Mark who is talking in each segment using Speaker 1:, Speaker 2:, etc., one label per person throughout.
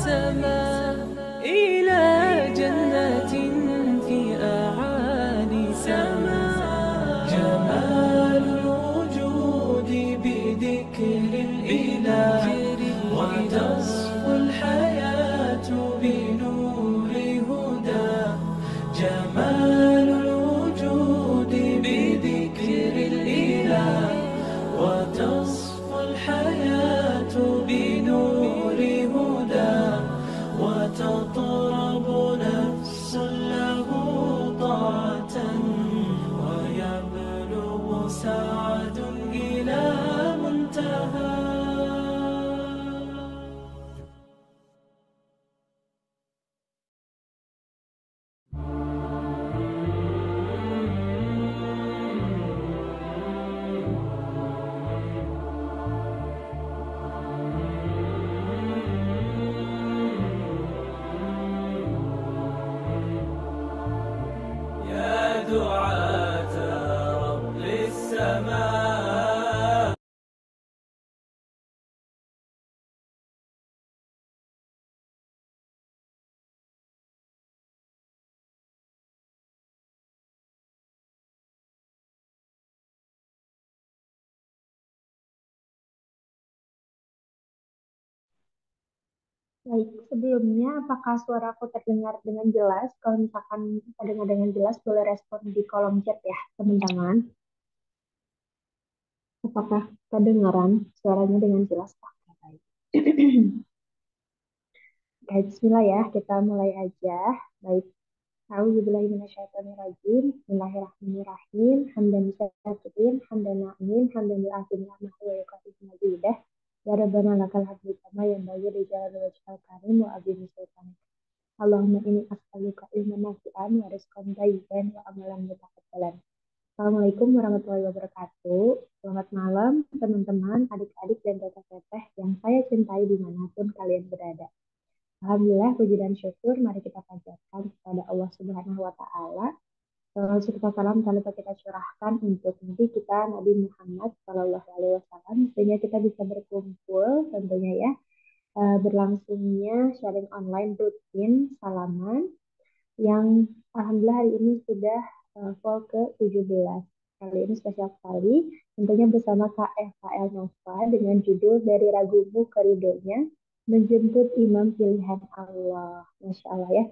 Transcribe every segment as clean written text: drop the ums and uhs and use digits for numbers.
Speaker 1: سما إلى جنة في أعالي سما. جمال الوجود بذكر الإله، وتصفو الحياة بنور هدى. جمال الوجود بذكر الإله، وتصفو الحياة بنور هدى. وتطرب نفس له طاعة، ويبلغ سعد إلى منتهى. يا دعاة رب السماء.
Speaker 2: Baik, sebelumnya apakah suara aku terdengar dengan jelas? Kalau misalkan terdengar dengan jelas, boleh respon di kolom chat ya, teman-teman. Apakah kedengaran suaranya dengan jelas? Oke, baik. Baik, bismillah ya, kita mulai aja. Baik, A'udzubillahiminasyaitonirrajim. Bismillahirrahmanirrahim. Hamdan syakirin, hamdan na'min, hamdan li'afin ni'mah wa yukafifu majidah. Ya Rabbana lakal hamdu kama yang bagi di jalan wajhal karim wa abdi sultan. Allahumma inni as'aluka ilman nafi'an wa rizqan thayyiban wa amalan mutaqabbalan. Assalamualaikum warahmatullahi wabarakatuh. Selamat malam teman-teman, adik-adik dan teteh-teteh yang saya cintai dimanapun kalian berada. Alhamdulillah, puji dan syukur mari kita panjatkan kepada Allah Subhanahu wa Ta'ala. Serta salam tak lupa kita curahkan untuk Nabi kita Nabi Muhammad Shallallahu Alaihi Wasallam, sehingga kita bisa berkumpul tentunya ya, berlangsungnya sharing online rutin salaman yang alhamdulillah hari ini sudah full ke 17. Kali ini spesial sekali, tentunya bersama KFKL Nova dengan judul Dari Ragumu ke Ridhonya, Menjemput Imam Pilihan Allah. Masya Allah ya,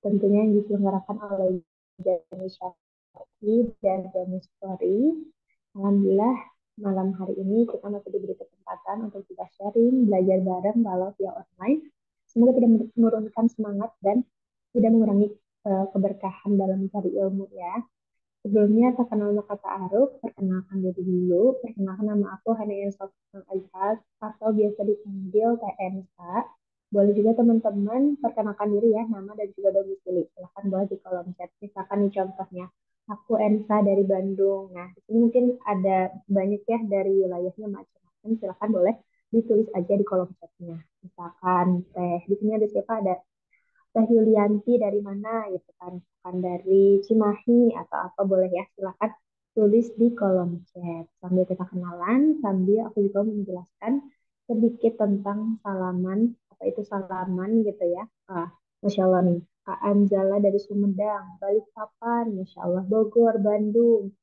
Speaker 2: tentunya yang diselenggarakan oleh Jami Syar'i dan Jami Story. Alhamdulillah, malam hari ini kita masih diberi kesempatan untuk kita sharing, belajar bareng walau via online. Semoga tidak menurunkan semangat dan tidak mengurangi keberkahan dalam mencari ilmu ya. Sebelumnya, tak kenal maka ta'aruf, perkenalkan diri dulu. Perkenalkan, nama aku Hania Sofyan Azhar atau biasa dipanggil TNK. Boleh juga teman-teman perkenalkan diri ya, nama dan juga domisili. Silahkan boleh di kolom chat. Misalkan nih contohnya, aku Ensa dari Bandung. Nah, di sini mungkin ada banyak ya dari wilayahnya macam-macam. Silahkan boleh ditulis aja di kolom chatnya. Misalkan teh, di sini ada siapa? Ada Teh Yulianti dari mana gitu kan, bukan dari Cimahi atau apa, boleh ya, silakan tulis di kolom chat sambil kita kenalan, sambil aku juga menjelaskan sedikit tentang salaman, apa itu salaman gitu ya. Masya Allah nih, Kak Anjala dari Sumedang, Balikpapan, Masya Allah, Bogor, Bandung,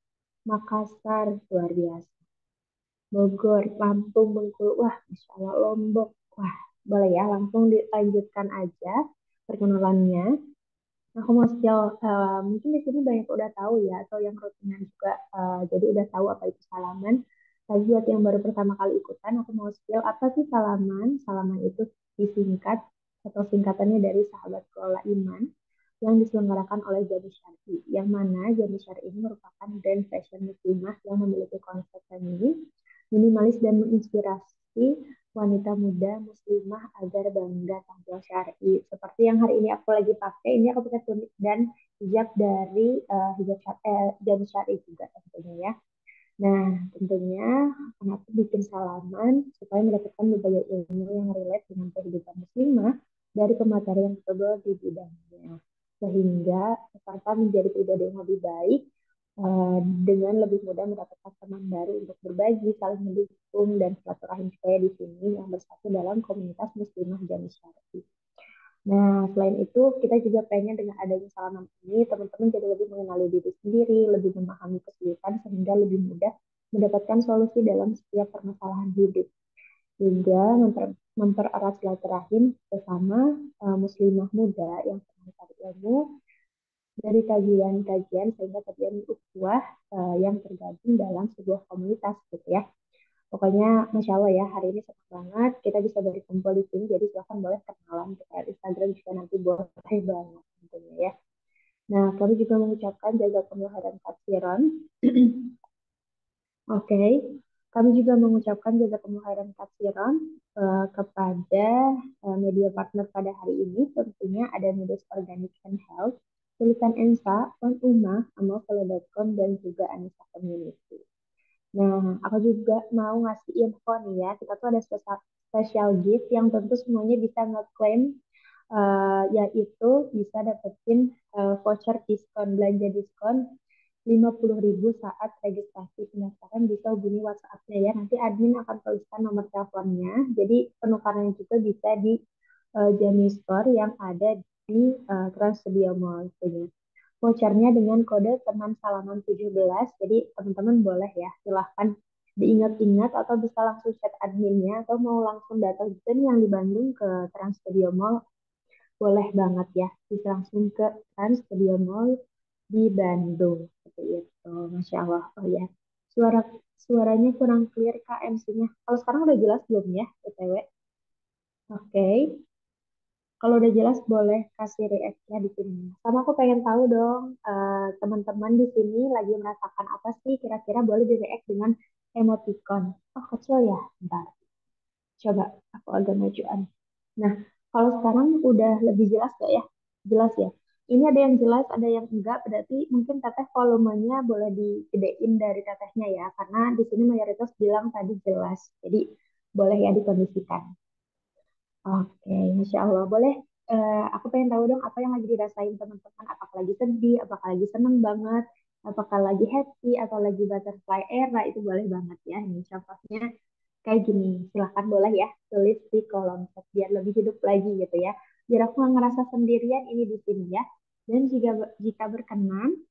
Speaker 2: Makassar, luar biasa, Bogor, Lampung, Bengkulu, wah Masya Allah, Lombok, wah boleh ya, langsung dilanjutkan aja perkenalannya. Aku mau spill, mungkin di sini banyak udah tahu ya, atau yang rutinan juga, jadi udah tahu apa itu salaman. Tapi buat yang baru pertama kali ikutan, aku mau spill apa sih salaman. Salaman itu disingkat atau singkatannya dari Sahabat Kelola Iman yang diselenggarakan oleh Jami Syar'i. Yang mana Jami Syar'i ini merupakan brand fashion muslimah yang memiliki konsep feminin, minimalis dan menginspirasi wanita muda muslimah agar bangga tampil syar'i. Seperti yang hari ini aku lagi pakai, ini aku pakai tunik dan hijab dari hijab syar'i juga tentunya ya. Nah, tentunya kenapa bikin salaman supaya mendapatkan berbagai ilmu yang relate dengan kehidupan muslimah dari pemateri yang tebal di bidangnya. Sehingga peserta menjadi pribadi yang lebih baik, eh, dengan lebih mudah mendapatkan teman baru untuk berbagi, saling mendukung, dan silaturahim saya di sini yang bersatu dalam komunitas muslimah Jami Syar'i. Nah, selain itu, kita juga pengen dengan adanya salaman ini, teman-teman jadi lebih mengenali diri sendiri, lebih memahami kesulitan, sehingga lebih mudah mendapatkan solusi dalam setiap permasalahan hidup. Juga mempererat silaturahim bersama muslimah muda yang sedang mencari ilmu dari kajian-kajian sehingga terjadi ukhuwah yang tergabung dalam sebuah komunitas gitu ya. Pokoknya Masya Allah ya, hari ini senang banget kita bisa berkumpul di sini. Jadi silahkan boleh kenalan ke Instagram juga nanti boleh banget tentunya ya. Nah, kami juga mengucapkan jazakumullah khairan katsiran. Oke, kami juga mengucapkan jazakumullah khairan katsiran kepada media partner pada hari ini. Tentunya ada Medes Organic and Health, Tulisan Ensa, On Uma, Amofolo.com, dan juga Anissa Community. Nah, aku juga mau ngasih info nih ya, kita tuh ada special gift yang tentu semuanya bisa ngeklaim, yaitu bisa dapetin voucher diskon, belanja diskon 50.000 saat registrasi pendaftaran. Bisa hubungi WhatsApp-nya ya, nanti admin akan tuliskan nomor teleponnya, jadi penukarannya juga bisa di Jamie Store yang ada di Trans Studio Mall. Vouchernya dengan kode teman salaman 17. Jadi teman-teman boleh ya, silahkan diingat-ingat atau bisa langsung chat adminnya atau mau langsung datang juga nih yang di Bandung ke Trans Studio Mall, boleh banget ya. Bisa langsung ke Trans Studio Mall di Bandung. Seperti itu. Masya Allah. Oh ya, suara suaranya kurang clear Kak MC-nya. Kalau sekarang udah jelas belum ya, BTW? Oke. Kalau udah jelas boleh kasih react-nya di sini. Sama aku pengen tahu dong, teman-teman di sini lagi merasakan apa sih? Kira-kira boleh di-react dengan emoticon. Oh, kecil ya? Bentar. Coba aku agak majuan. Nah, kalau sekarang udah lebih jelas gak ya? Jelas ya? Ini ada yang jelas, ada yang enggak. Berarti mungkin teteh volumenya boleh digedein dari tetehnya ya. Karena di sini mayoritas bilang tadi jelas. Jadi boleh ya dikondisikan. Oke, Masya Allah. Boleh, aku pengen tahu dong apa yang lagi dirasain teman-teman. Apakah lagi sedih, apakah lagi seneng banget, apakah lagi happy, atau lagi butterfly era, itu boleh banget ya. Ini contohnya kayak gini. Silahkan boleh ya, tulis di kolom chat biar lebih hidup lagi gitu ya. Biar aku nggak ngerasa sendirian ini di sini ya. Dan jika berkenan,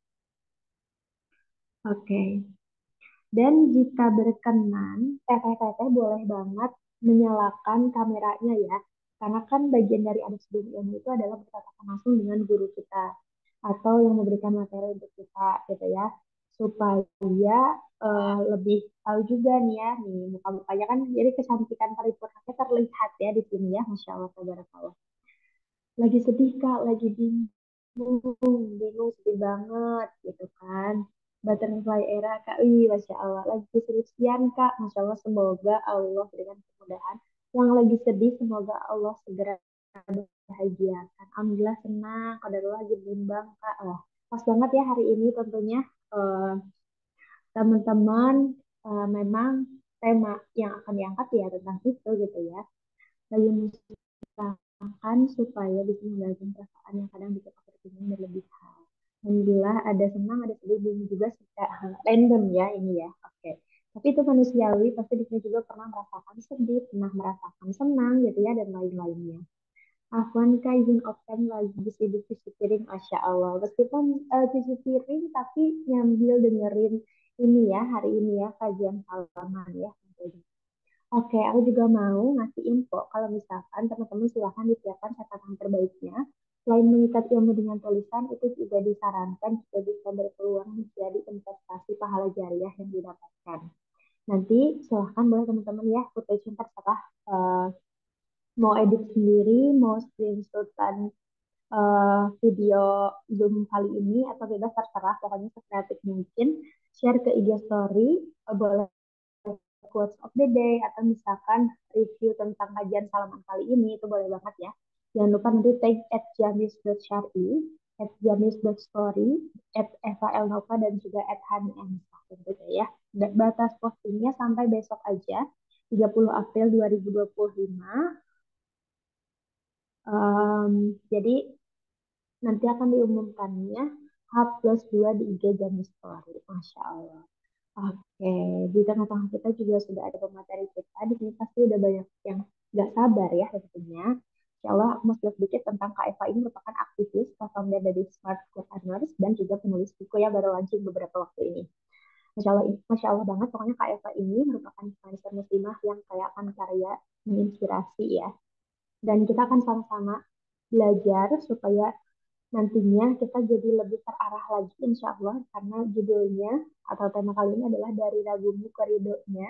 Speaker 2: oke. Dan jika berkenan, teteh-teteh boleh banget menyalakan kameranya ya. Karena kan bagian dari adab sebelum ilmu itu adalah bertatap langsung dengan guru kita atau yang memberikan materi untuk kita gitu ya. Supaya lebih tahu juga nih ya, nih muka-mukanya kan jadi kecantikan paripurnanya terlihat ya di sini ya. Masya Allah, tabarakallah. Lagi sedih Kak, lagi bingung sedih banget gitu kan. Butterfly era Kak, wih Masya Allah. Lagi skripsian Kak, Masya Allah, semoga Allah berikan kemudahan. Yang lagi sedih, semoga Allah segera bahagiakan. Alhamdulillah senang, kadarullah lagi bimbang Kak. Wah, pas banget ya hari ini tentunya eh, teman-teman, memang tema yang akan diangkat ya tentang itu gitu ya. Lagi mengusahakan supaya bisa mengendalikan perasaan yang kadang bikin overthinking berlebihan. Alhamdulillah ada senang, ada sedih, bingung juga suka random ya ini ya. Oke. Tapi itu manusiawi, pasti di sini juga pernah merasakan sedih, pernah merasakan senang gitu ya, dan lain-lainnya. Afwan Kak, izin open lagi sibuk cuci piring, Masya Allah. Meskipun cuci piring, tapi nyambil dengerin ini ya, hari ini ya, kajian halaman ya. Oke, aku juga mau ngasih info kalau misalkan teman-teman silahkan disiapkan catatan terbaiknya. Selain mengikat ilmu dengan tulisan, itu juga disarankan juga bisa berpeluang menjadi investasi pahala jariah yang didapatkan. Nanti silahkan boleh teman-teman ya, footage terserah. Mau edit sendiri, mau screenshotan video Zoom kali ini, atau bebas terserah, pokoknya sekreatif mungkin. Share ke IG Story, boleh quotes of the day atau misalkan review tentang kajian salaman kali ini itu boleh banget ya. Jangan lupa nanti tag @jamis.syari, @jamis.story, @evaelnova dan juga @hani_anissa tentunya ya. Dan batas postingnya sampai besok aja, 30 April 2025. Jadi nanti akan diumumkannya H+2 di IG Jamis Story. Masya Allah. Oke, di tengah-tengah kita juga sudah ada pemateri kita. Di sini pasti udah banyak yang nggak sabar ya tentunya. Insya Allah aku mau share sedikit tentang Kak Eva ini merupakan aktivis, co-founder dari Smart Quraners, dan juga penulis buku yang baru launching beberapa waktu ini. Masya Allah banget, pokoknya Kak Eva ini merupakan influencer muslimah yang kaya akan karya, menginspirasi ya. Dan kita akan sama-sama belajar supaya nantinya kita jadi lebih terarah lagi insya Allah karena judulnya atau tema kali ini adalah dari ragumu ke ridhonya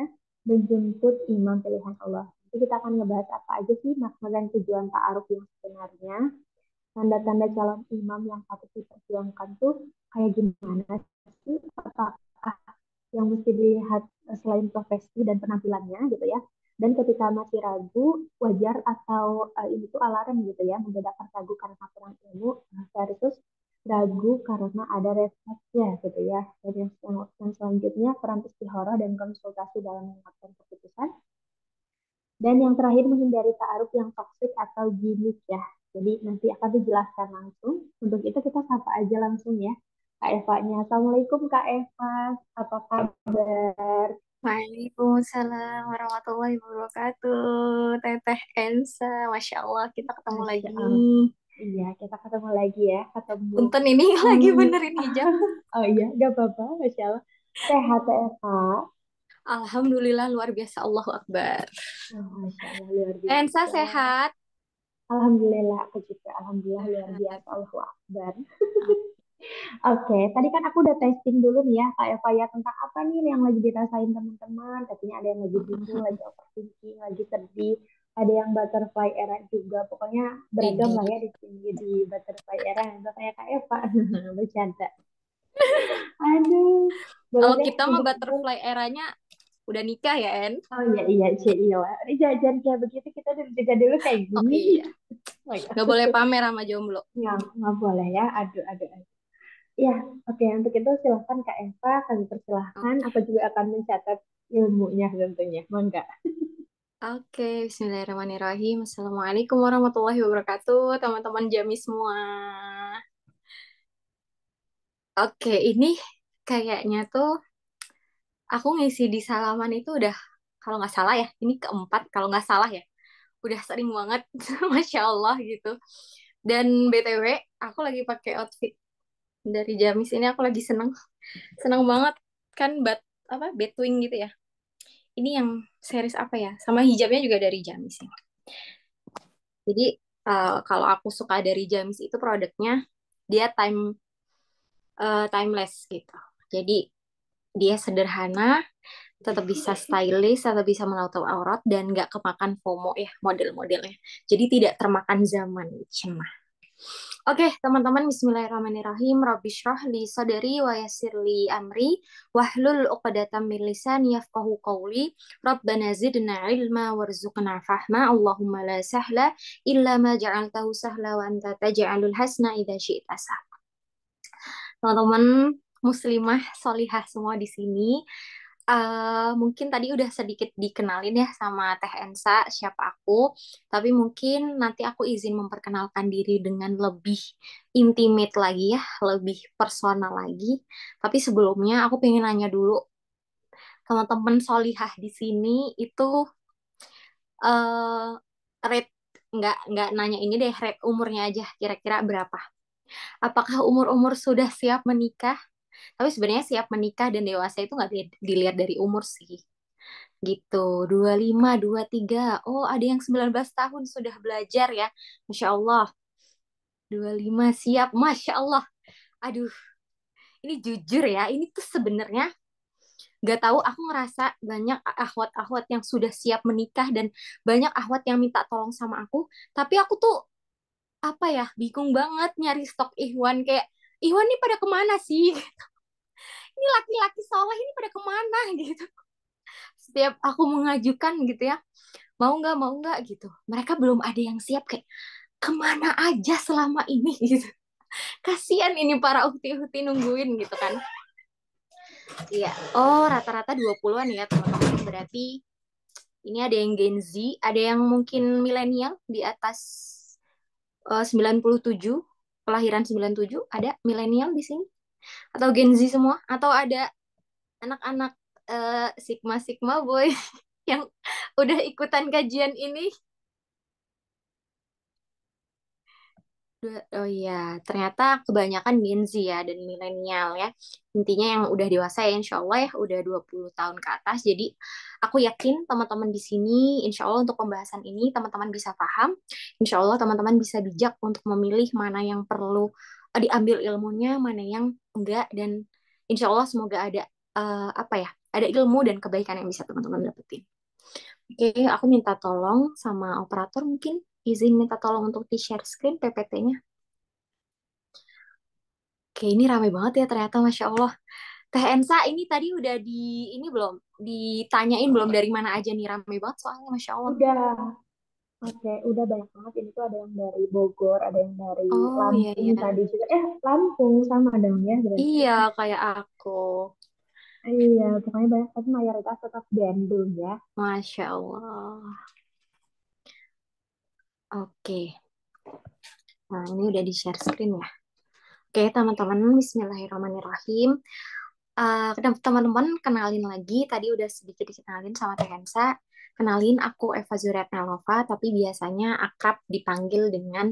Speaker 2: menjemput imam pilihan Allah. Jadi kita akan ngebahas apa aja sih makna dan tujuan ta'aruf yang sebenarnya, tanda-tanda calon imam yang patut diperjuangkan tuh kayak gimana sih, apakah yang mesti dilihat selain profesi dan penampilannya gitu ya. Dan ketika masih ragu, wajar atau ini tuh alarm gitu ya, membedakan ragu karena kurang ilmu versus ragu karena ada refleksnya gitu ya. Dan yang selanjutnya peran istihara dan konsultasi dalam menentukan keputusan. Dan yang terakhir menghindari ta'aruf yang toksik atau gimmick ya. Jadi nanti akan dijelaskan langsung. Untuk itu kita sapa aja langsung ya. Kak Eva-nya. Assalamualaikum Kak Eva. Apa kabar?
Speaker 3: Waalaikumsalam warahmatullahi wabarakatuh. Teteh Ensa, Masya Allah kita ketemu
Speaker 2: Masya
Speaker 3: lagi
Speaker 2: Allah.
Speaker 3: nih.
Speaker 2: Iya, kita ketemu lagi ya. Ketemu.
Speaker 3: Punten ini lagi benerin hijab.
Speaker 2: Oh iya, gak apa-apa. Masya Allah. Sehat ya, Eva.
Speaker 3: Alhamdulillah luar biasa, Allahu Akbar.
Speaker 2: Oh, Masya Allah, luar
Speaker 3: Ensa
Speaker 2: biasa.
Speaker 3: sehat.
Speaker 2: Alhamdulillah, aku juga. Alhamdulillah, luar biasa. Allahu Akbar. Oke, tadi kan aku udah testing dulu nih ya, Kak Eva ya, tentang apa nih yang lagi dirasain teman-teman. Katanya ada yang lagi bingung, lagi overthinking, lagi sedih, ada yang butterfly era juga. Pokoknya beragam
Speaker 3: Ini.
Speaker 2: lah ya di sini di butterfly era. Itu kayak Kak Eva, bercanda. Aduh, boleh
Speaker 3: Kalau
Speaker 2: deh
Speaker 3: kita mah
Speaker 2: untuk itu.
Speaker 3: butterfly eranya udah nikah ya, En?
Speaker 2: Oh iya, iya, iya. Ini jajan kayak begitu kita dari juga dulu kayak
Speaker 3: Oh
Speaker 2: gini.
Speaker 3: iya,
Speaker 2: Oh iya,
Speaker 3: nggak boleh pamer sama jomblo.
Speaker 2: nggak boleh ya. Aduh, aduh, aduh. Ya, oke. Untuk itu silahkan Kak Eva, kami persilahkan.
Speaker 3: Oke.
Speaker 2: Aku juga akan mencatat ilmunya tentunya. Mangga.
Speaker 3: Oke, Bismillahirrahmanirrahim. Assalamualaikum warahmatullahi wabarakatuh, teman-teman Jami semua. Oke, ini kayaknya tuh aku ngisi di salaman itu udah, kalau nggak salah ya, ini keempat kalau nggak salah ya, udah sering banget, Masya Allah gitu. Dan BTW, aku lagi pakai outfit dari Jamis ini, aku lagi seneng, seneng banget kan, Batwing gitu ya. Ini yang series apa ya? Sama hijabnya juga dari Jamis ya. Jadi kalau aku suka dari Jamis itu produknya dia timeless gitu. Jadi dia sederhana, tetap bisa stylish, tetap bisa menutup aurat dan nggak kemakan FOMO ya model-modelnya. Jadi tidak termakan zaman cenah. Oke, teman-teman, bismillahirrahmanirrahim. Rabbi shrah li sadri wa yassir li amri wahlul 'uqdatam min lisani yafqahu qawli. Rabbana zidna ilma warzuqna fahma. Allahumma la sahla illa ma ja'altahu sahla wa anta taj'alul hasna idza syi'ta sahla. Teman-teman muslimah solihah semua di sini. Mungkin tadi udah sedikit dikenalin ya sama Teh Ensa siapa aku, tapi mungkin nanti aku izin memperkenalkan diri dengan lebih intimate lagi ya, lebih personal lagi. Tapi sebelumnya aku pengen nanya dulu, teman-teman solihah di sini itu uh, rate, nggak nanya ini deh, rate umurnya aja kira-kira berapa? Apakah umur-umur sudah siap menikah? Tapi sebenarnya siap menikah dan dewasa itu nggak dilihat dari umur sih. Gitu, 25, 23. Oh, ada yang 19 tahun sudah belajar ya. Masya Allah. 25 siap. Masya Allah. Aduh, ini jujur ya. Ini tuh sebenarnya gak tahu, aku ngerasa banyak akhwat-akhwat yang sudah siap menikah dan banyak akhwat yang minta tolong sama aku. Tapi aku tuh, apa ya, bingung banget nyari stok Ikhwan. Kayak, Ikhwan ini pada kemana sih? Ini laki-laki soleh ini pada kemana gitu. Setiap aku mengajukan gitu ya, mau nggak gitu, mereka belum ada yang siap. Kayak kemana aja selama ini gitu, kasihan ini para ukti-ukti nungguin gitu kan. Iya, oh rata-rata 20-an ya teman-teman. Berarti ini ada yang Gen Z, ada yang mungkin milenial di atas 97. kelahiran 97? Ada milenial di sini? Atau Gen Z semua? Atau ada anak-anak Sigma Sigma boy yang udah ikutan kajian ini? Oh iya, ternyata kebanyakan Gen Z ya dan milenial ya. Intinya yang udah dewasa ya insya Allah ya udah 20 tahun ke atas. Jadi aku yakin teman-teman di sini insya Allah untuk pembahasan ini teman-teman bisa paham. Insya Allah teman-teman bisa bijak untuk memilih mana yang perlu diambil ilmunya, mana yang enggak. Dan insya Allah semoga ada apa ya, ada ilmu dan kebaikan yang bisa teman-teman dapetin. Oke, aku minta tolong sama operator mungkin izin minta tolong untuk di-share screen PPT-nya. Oke, ini rame banget ya ternyata, Masya Allah. Teh Ensa ini tadi udah ini belum? Ditanyain belum dari mana aja nih? Rame banget soalnya, Masya Allah.
Speaker 2: Udah, oke, udah banyak banget. Ini tuh ada yang dari Bogor, ada yang dari
Speaker 3: Oh, iya,
Speaker 2: Lampung
Speaker 3: iya.
Speaker 2: tadi juga. Lampung sama dong ya berarti.
Speaker 3: Iya, kayak aku.
Speaker 2: Iya, pokoknya banyak, tapi mayoritas tetap Bandung ya.
Speaker 3: Masya Allah. Oke. Nah, ini udah di-share screen ya. Oke, teman-teman, Bismillahirrahmanirrahim. Teman-teman, kenalin lagi. Tadi udah sedikit dikenalin sama Teh Hensa. Kenalin, aku Eva Zuriat Nelova, tapi biasanya akrab dipanggil dengan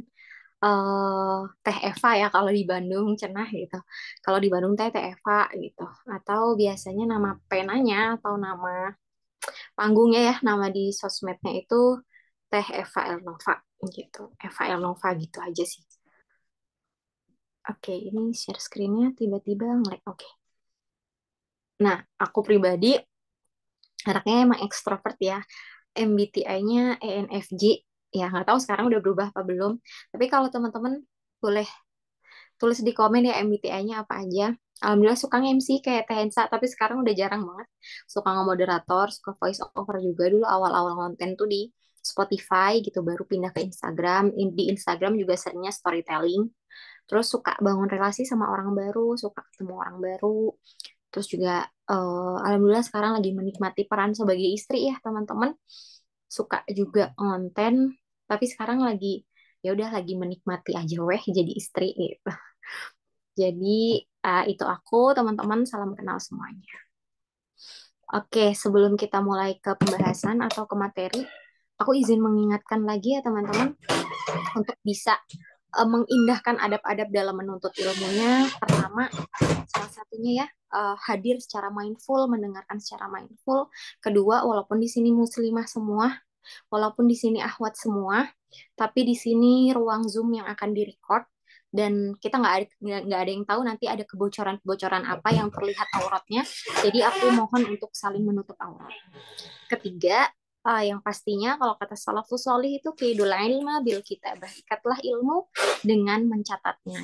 Speaker 3: Teh Eva ya kalau di Bandung cenah gitu. Kalau di Bandung Teh Eva gitu. Atau biasanya nama penanya atau nama panggungnya ya, nama di sosmednya itu Teh Eva Elnova gitu. Eva Elnova gitu aja sih. Oke, ini share screen-nya tiba-tiba nge-lag. Oke. Nah, aku pribadi anaknya emang ekstrovert ya. MBTI-nya ENFJ. Ya, nggak tahu sekarang udah berubah apa belum. Tapi kalau teman-teman boleh tulis di komen ya MBTI-nya apa aja. Alhamdulillah suka MC kayak Tensa, tapi sekarang udah jarang banget. Suka nge-moderator, suka voice over juga dulu awal-awal konten tuh di Spotify gitu, baru pindah ke Instagram. Di Instagram juga seringnya storytelling. Terus suka bangun relasi sama orang baru, suka ketemu orang baru. Terus juga alhamdulillah sekarang lagi menikmati peran sebagai istri ya teman-teman. Suka juga konten, tapi sekarang lagi ya udah lagi menikmati aja weh jadi istri gitu. Jadi itu aku teman-teman salam kenal semuanya. Oke, sebelum kita mulai ke pembahasan atau ke materi, aku izin mengingatkan lagi ya teman-teman untuk bisa mengindahkan adab-adab dalam menuntut ilmunya. Pertama, salah satunya ya hadir secara mindful, mendengarkan secara mindful. Kedua, walaupun di sini muslimah semua, walaupun di sini ahwat semua, tapi di sini ruang Zoom yang akan direcord dan kita nggak ada yang tahu nanti ada kebocoran-kebocoran apa yang terlihat auratnya. Jadi aku mohon untuk saling menutup aurat. Ketiga, yang pastinya kalau kata salafus solih itu keidul ilma bil kitabah, ikatlah ilmu dengan mencatatnya.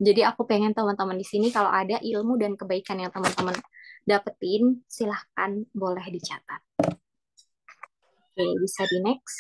Speaker 3: Jadi aku pengen teman-teman di sini kalau ada ilmu dan kebaikan yang teman-teman dapetin, silahkan boleh dicatat. Oke, bisa di next.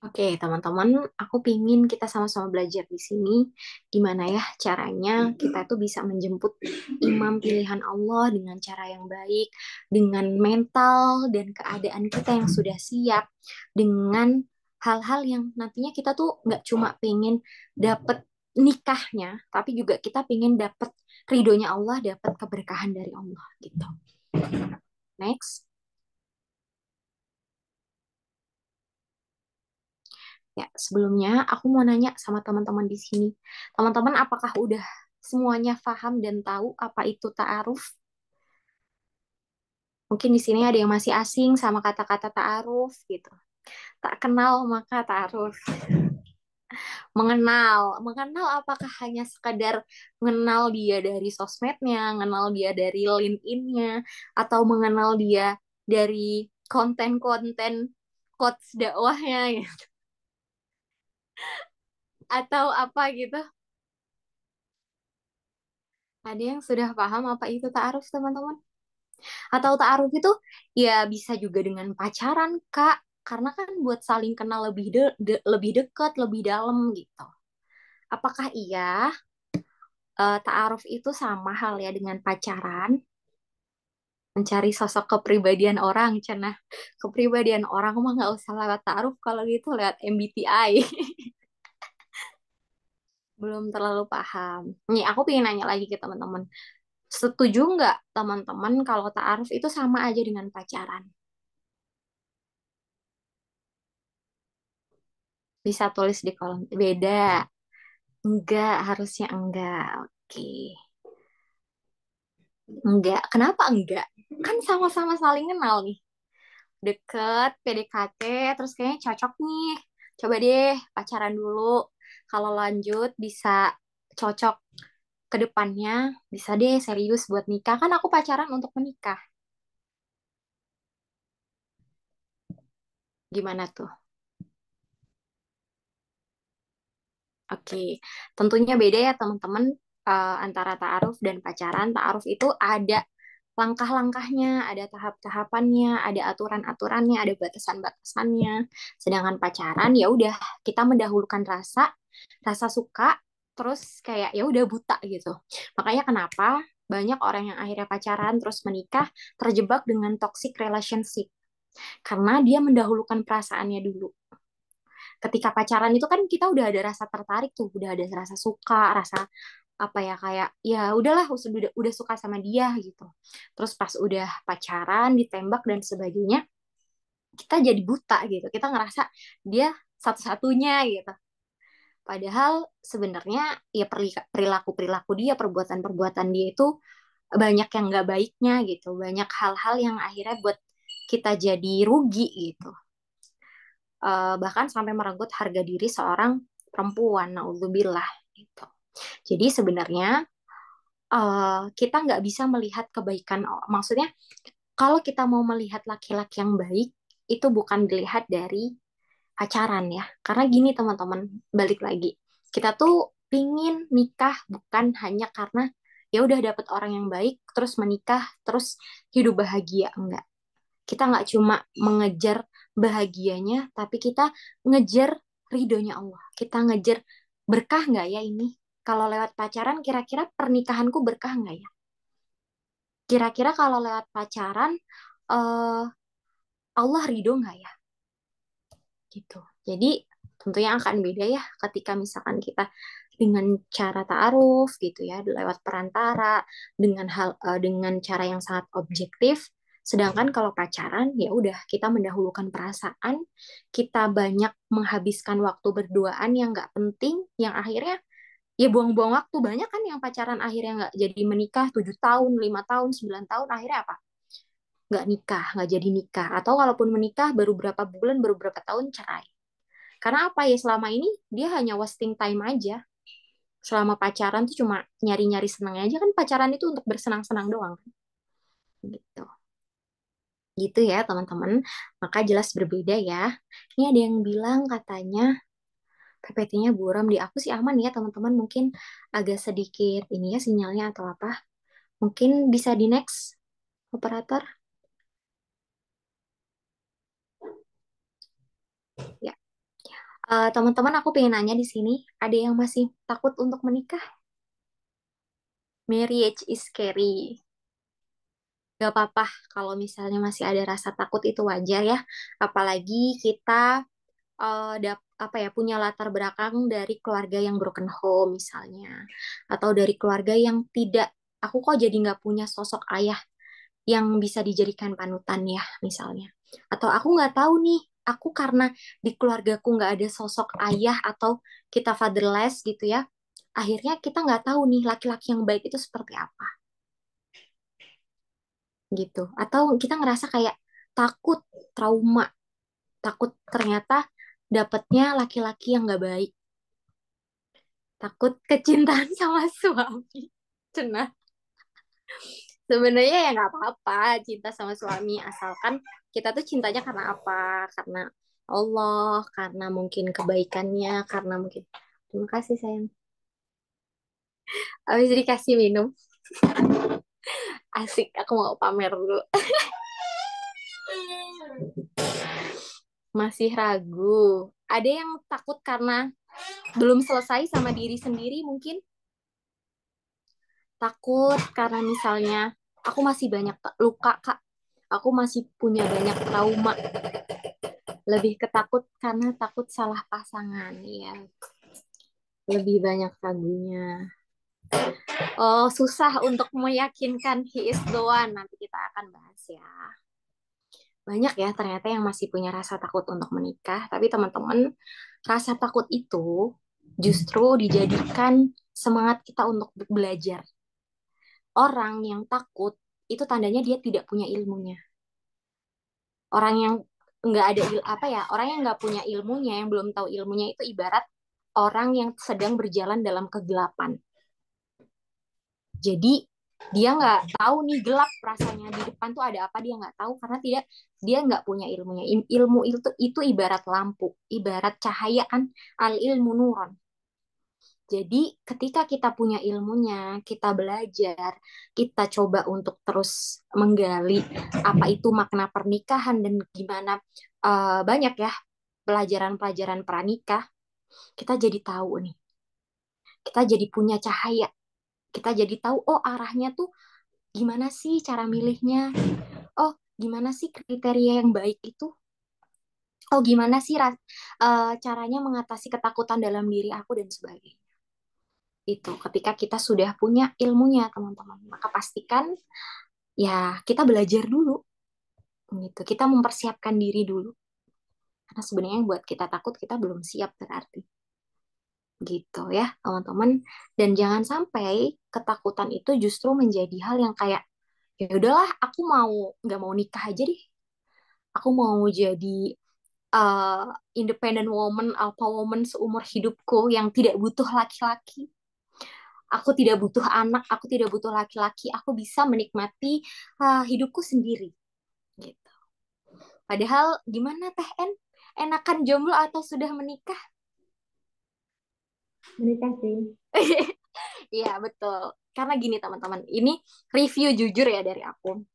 Speaker 3: Oke, teman-teman, aku pingin kita sama-sama belajar di sini gimana ya caranya kita tuh bisa menjemput imam pilihan Allah dengan cara yang baik, dengan mental dan keadaan kita yang sudah siap, dengan hal-hal yang nantinya kita tuh nggak cuma pengen dapet nikahnya, tapi juga kita pengen dapet ridhonya Allah, dapet keberkahan dari Allah gitu. Next. Ya, sebelumnya aku mau nanya sama teman-teman di sini. Teman-teman, apakah udah semuanya paham dan tahu apa itu ta'aruf? Mungkin di sini ada yang masih asing sama kata-kata ta'aruf gitu. Tak kenal maka ta'aruf. Mengenal apakah hanya sekedar mengenal dia dari sosmednya, mengenal dia dari LinkedIn-nya, atau mengenal dia dari konten-konten quotes dakwahnya gitu. Atau apa gitu. Ada yang sudah paham apa itu ta'aruf, teman-teman? Atau ta'aruf itu ya bisa juga dengan pacaran, Kak. Karena kan buat saling kenal lebih dekat, lebih dalam gitu. Apakah iya ta'aruf itu sama hal ya dengan pacaran? Mencari sosok kepribadian orang, cenah. Kepribadian orang mah nggak usah lewat ta'aruf, kalau gitu lewat MBTI. Belum terlalu paham. Nih, aku pengen nanya lagi ke teman-teman. Setuju nggak teman-teman kalau ta'aruf itu sama aja dengan pacaran? Bisa tulis di kolom. Beda. Enggak, harusnya enggak. Oke. Enggak. Kenapa enggak? Kan sama-sama saling kenal nih. Deket, PDKT, terus kayaknya cocok nih. Coba deh pacaran dulu. Kalau lanjut bisa cocok ke depannya, bisa deh serius buat nikah. Kan aku pacaran untuk menikah. Gimana tuh? Oke, tentunya beda ya teman-teman, antara ta'aruf dan pacaran. Ta'aruf itu ada langkah-langkahnya, ada tahap-tahapannya, ada aturan-aturannya, ada batasan-batasannya. Sedangkan pacaran ya udah kita mendahulukan rasa, rasa suka, terus kayak ya udah buta gitu. Makanya kenapa banyak orang yang akhirnya pacaran terus menikah terjebak dengan toxic relationship karena dia mendahulukan perasaannya dulu. Ketika pacaran itu kan kita udah ada rasa tertarik tuh, udah ada rasa suka, rasa apa ya, kayak ya udahlah udah suka sama dia gitu. Terus pas udah pacaran ditembak dan sebagainya, kita jadi buta gitu, kita ngerasa dia satu-satunya gitu. Padahal sebenarnya ya perilaku-perilaku dia, perbuatan-perbuatan dia itu banyak yang nggak baiknya gitu, banyak hal-hal yang akhirnya buat kita jadi rugi gitu. Bahkan sampai merenggut harga diri seorang perempuan, naudzubillah gitu. Jadi sebenarnya kita nggak bisa melihat kebaikan, maksudnya kalau kita mau melihat laki-laki yang baik itu bukan dilihat dari pacaran ya, karena gini teman-teman, balik lagi, kita tuh pingin nikah bukan hanya karena ya udah dapet orang yang baik terus menikah terus hidup bahagia, enggak. Kita nggak cuma mengejar bahagianya, tapi kita ngejar ridhonya Allah. Kita ngejar berkah nggak ya ini? Kalau lewat pacaran, kira-kira pernikahanku berkah nggak ya? Kira-kira kalau lewat pacaran, eh, Allah ridho nggak ya? Gitu. Jadi tentunya akan beda ya ketika misalkan kita dengan cara ta'aruf gitu ya, lewat perantara, dengan cara yang sangat objektif. Sedangkan kalau pacaran ya udah kita mendahulukan perasaan, kita banyak menghabiskan waktu berduaan yang nggak penting, yang akhirnya ya buang-buang waktu. Banyak kan yang pacaran akhirnya nggak jadi menikah, 7 tahun, 5 tahun, 9 tahun, akhirnya apa? Nggak nikah, nggak jadi nikah. Atau kalaupun menikah baru berapa bulan, baru berapa tahun cerai. Karena apa ya, selama ini dia hanya wasting time aja. Selama pacaran tuh cuma nyari-nyari senangnya aja, kan pacaran itu untuk bersenang-senang doang kan. Gitu. Gitu ya teman-teman. Maka jelas berbeda ya. Ini ada yang bilang katanya PPT-nya buram, di aku sih aman ya teman-teman. Mungkin agak sedikit ini ya sinyalnya atau apa. Mungkin bisa di next operator. Ya. Teman-teman, aku pengen nanya di sini, ada yang masih takut untuk menikah? Marriage is scary. Gak apa-apa kalau misalnya masih ada rasa takut, itu wajar ya. Apalagi kita apa ya, punya latar belakang dari keluarga yang broken home misalnya, atau dari keluarga yang tidak, aku kok jadi nggak punya sosok ayah yang bisa dijadikan panutan ya misalnya. Atau aku nggak tahu nih, aku karena di keluargaku nggak ada sosok ayah atau kita fatherless gitu ya. Akhirnya kita nggak tahu nih laki-laki yang baik itu seperti apa gitu. Atau kita ngerasa kayak takut, trauma, takut ternyata dapetnya laki-laki yang nggak baik, takut kecintaan sama suami. Cenah. Sebenarnya ya nggak apa-apa cinta sama suami, asalkan kita tuh cintanya karena apa? Karena Allah, karena mungkin kebaikannya, karena mungkin. Terima kasih sayang. Habis dikasih minum. Asik, aku mau pamer dulu. Masih ragu. Ada yang takut karena belum selesai sama diri sendiri mungkin. Takut karena misalnya Aku masih banyak luka, Kak. Aku masih punya banyak trauma. Lebih ketakut karena takut salah pasangan, ya. Lebih banyak ragunya. Oh, susah untuk meyakinkan he is the one. Nanti kita akan bahas ya. Banyak ya ternyata yang masih punya rasa takut untuk menikah. Tapi teman-teman, rasa takut itu justru dijadikan semangat kita untuk belajar. Orang yang takut itu tandanya dia tidak punya ilmunya. Orang yang nggak ada apa ya, orang yang nggak punya ilmunya, yang belum tahu ilmunya itu ibarat orang yang sedang berjalan dalam kegelapan. Jadi dia nggak tahu nih gelap rasanya di depan tuh ada apa, dia nggak tahu karena dia nggak punya ilmunya. Ilmu itu ibarat lampu, ibarat cahaya kan, al ilmu nuron. Jadi ketika kita punya ilmunya, kita belajar, kita coba untuk terus menggali apa itu makna pernikahan dan gimana banyak ya pelajaran-pelajaran pranikah, kita jadi tahu nih, kita jadi punya cahaya, kita jadi tahu oh arahnya tuh gimana sih cara milihnya, oh gimana sih kriteria yang baik itu, oh gimana sih caranya mengatasi ketakutan dalam diri aku dan sebagainya. Itu ketika kita sudah punya ilmunya teman-teman, maka pastikan ya kita belajar dulu gitu, kita mempersiapkan diri dulu karena sebenarnya yang buat kita takut kita belum siap berarti gitu ya teman-teman. Dan jangan sampai ketakutan itu justru menjadi hal yang kayak ya udahlah aku mau nggak mau nikah aja deh, aku mau jadi uh, independent woman, alpha woman seumur hidupku yang tidak butuh laki-laki. Aku tidak butuh anak, aku tidak butuh laki-laki, aku bisa menikmati hidupku sendiri. Gitu. Padahal gimana Teh En? Enakan jomblo atau sudah menikah?
Speaker 2: Menikah sih.
Speaker 3: Iya betul. Karena gini teman-teman, ini review jujur ya dari aku.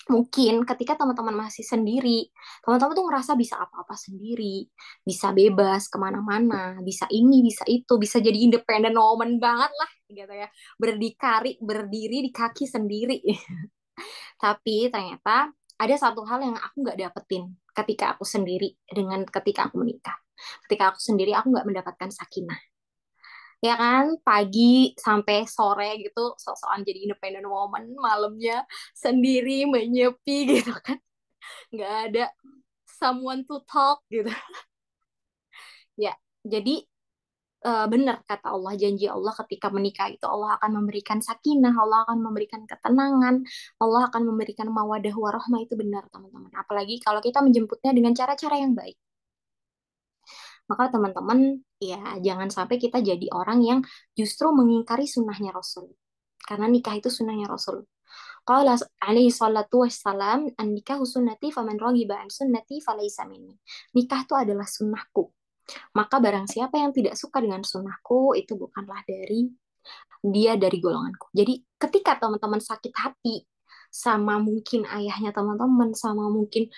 Speaker 3: Mungkin ketika teman-teman masih sendiri, teman-teman tuh ngerasa bisa apa-apa sendiri, bisa bebas kemana-mana, bisa ini, bisa itu, bisa jadi independent woman banget lah, gitu ya. Berdiri di kaki sendiri. Tapi ternyata ada satu hal yang aku nggak dapetin ketika aku sendiri dengan ketika aku menikah. Ketika aku sendiri, aku nggak mendapatkan sakinah. Ya kan, pagi sampai sore gitu, sok-sokan jadi independent woman, malamnya sendiri menyepi gitu kan. Nggak ada someone to talk gitu. Ya, jadi benar kata Allah, janji Allah ketika menikah itu Allah akan memberikan sakinah, Allah akan memberikan ketenangan, Allah akan memberikan mawadah warahmah, itu benar teman-teman. Apalagi kalau kita menjemputnya dengan cara-cara yang baik. Maka teman-teman ya jangan sampai kita jadi orang yang justru mengingkari sunnahnya Rasul. Karena nikah itu sunnahnya Rasul. Qala alaihi salatu wassalam, an nikahu sunnati faman raghiba an sunnati falaysa minni. Nikah itu adalah sunnahku. Maka barang siapa yang tidak suka dengan sunnahku, itu bukanlah dari golonganku. Jadi ketika teman-teman sakit hati sama mungkin ayahnya teman-teman, sama mungkin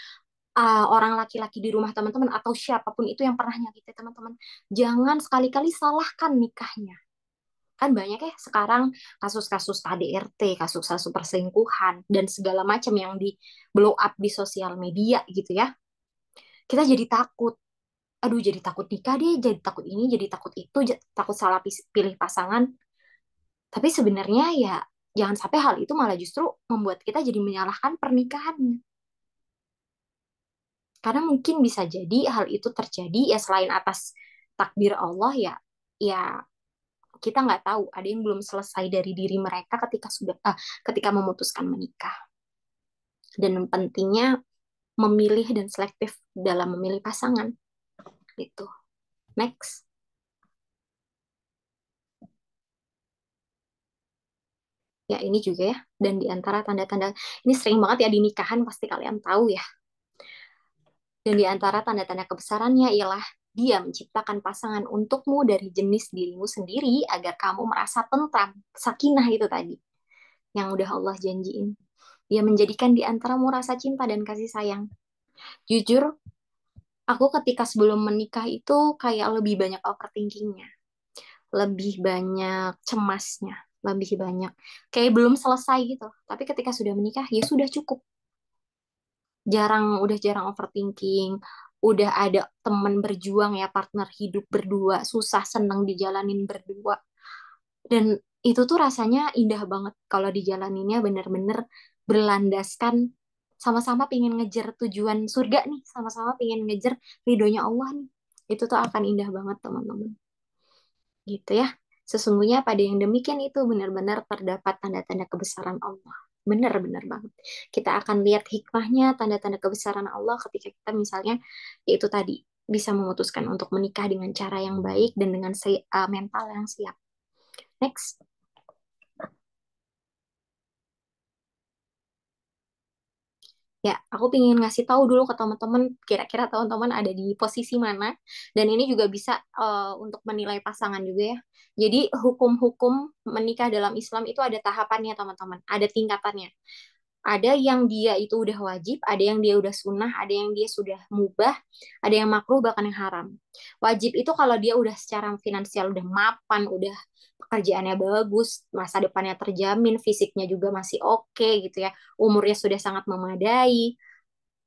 Speaker 3: orang laki-laki di rumah teman-teman, atau siapapun itu yang pernah nyakiti teman-teman, jangan sekali-kali salahkan nikahnya. Kan banyak ya sekarang kasus-kasus KDRT, kasus-kasus perselingkuhan, dan segala macam yang di blow up di sosial media gitu ya. Kita jadi takut. Aduh, jadi takut nikah deh, jadi takut ini, jadi takut itu, takut salah pilih pasangan. Tapi sebenarnya ya jangan sampai hal itu malah justru membuat kita jadi menyalahkan pernikahannya. Karena mungkin bisa jadi hal itu terjadi ya selain atas takdir Allah ya, ya kita nggak tahu ada yang belum selesai dari diri mereka ketika memutuskan menikah. Dan pentingnya memilih dan selektif dalam memilih pasangan gitu. Next. Ya ini juga ya, dan di antara tanda-tanda ini sering banget ya di nikahan, pasti kalian tahu ya. Dan di antara tanda-tanda kebesarannya ialah dia menciptakan pasangan untukmu dari jenis dirimu sendiri agar kamu merasa tentram, sakinah itu tadi yang udah Allah janjiin. Dia menjadikan di antaramu rasa cinta dan kasih sayang. Jujur, aku ketika sebelum menikah itu kayak lebih banyak overthinkingnya, lebih banyak cemasnya. lebih banyak. Kayak belum selesai gitu. Tapi ketika sudah menikah, ya sudah cukup. Udah jarang overthinking. Udah ada teman berjuang ya, partner hidup berdua, susah seneng dijalanin berdua. Dan itu tuh rasanya indah banget kalau dijalaninnya bener-bener berlandaskan sama-sama pengen ngejar tujuan surga nih, sama-sama pengen ngejar ridhonya Allah nih. Itu tuh akan indah banget teman-teman. Gitu ya. Sesungguhnya pada yang demikian itu benar-benar terdapat tanda-tanda kebesaran Allah. Benar-benar banget. Kita akan lihat hikmahnya, tanda-tanda kebesaran Allah ketika kita misalnya, yaitu tadi, bisa memutuskan untuk menikah dengan cara yang baik dan dengan mental yang siap. Next. Ya, aku pengen ngasih tahu dulu ke teman-teman, kira-kira teman-teman ada di posisi mana, dan ini juga bisa untuk menilai pasangan juga ya. Jadi hukum-hukum menikah dalam Islam itu ada tahapannya teman-teman, ada tingkatannya. Ada yang dia itu udah wajib, ada yang dia udah sunnah, ada yang dia sudah mubah, ada yang makruh bahkan yang haram. Wajib itu kalau dia udah secara finansial udah mapan, udah pekerjaannya bagus, masa depannya terjamin, fisiknya juga masih oke gitu ya, umurnya sudah sangat memadai,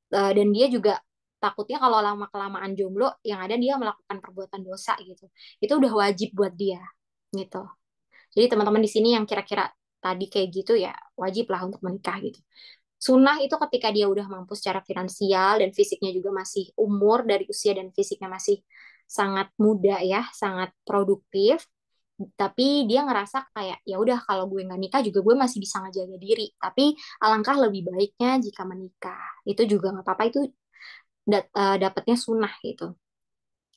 Speaker 3: dan dia juga takutnya kalau lama kelamaan jomblo, yang ada dia melakukan perbuatan dosa gitu. Itu udah wajib buat dia gitu. Jadi teman-teman di sini yang kira-kira tadi kayak gitu ya wajib lah untuk menikah gitu. Sunnah itu ketika dia udah mampu secara finansial dan fisiknya juga masih umur dari usia dan fisiknya masih sangat muda ya, sangat produktif. Tapi dia ngerasa kayak ya udah kalau gue nggak nikah juga gue masih bisa ngejaga diri. Tapi alangkah lebih baiknya jika menikah. Itu juga nggak apa-apa, itu dapatnya sunnah gitu.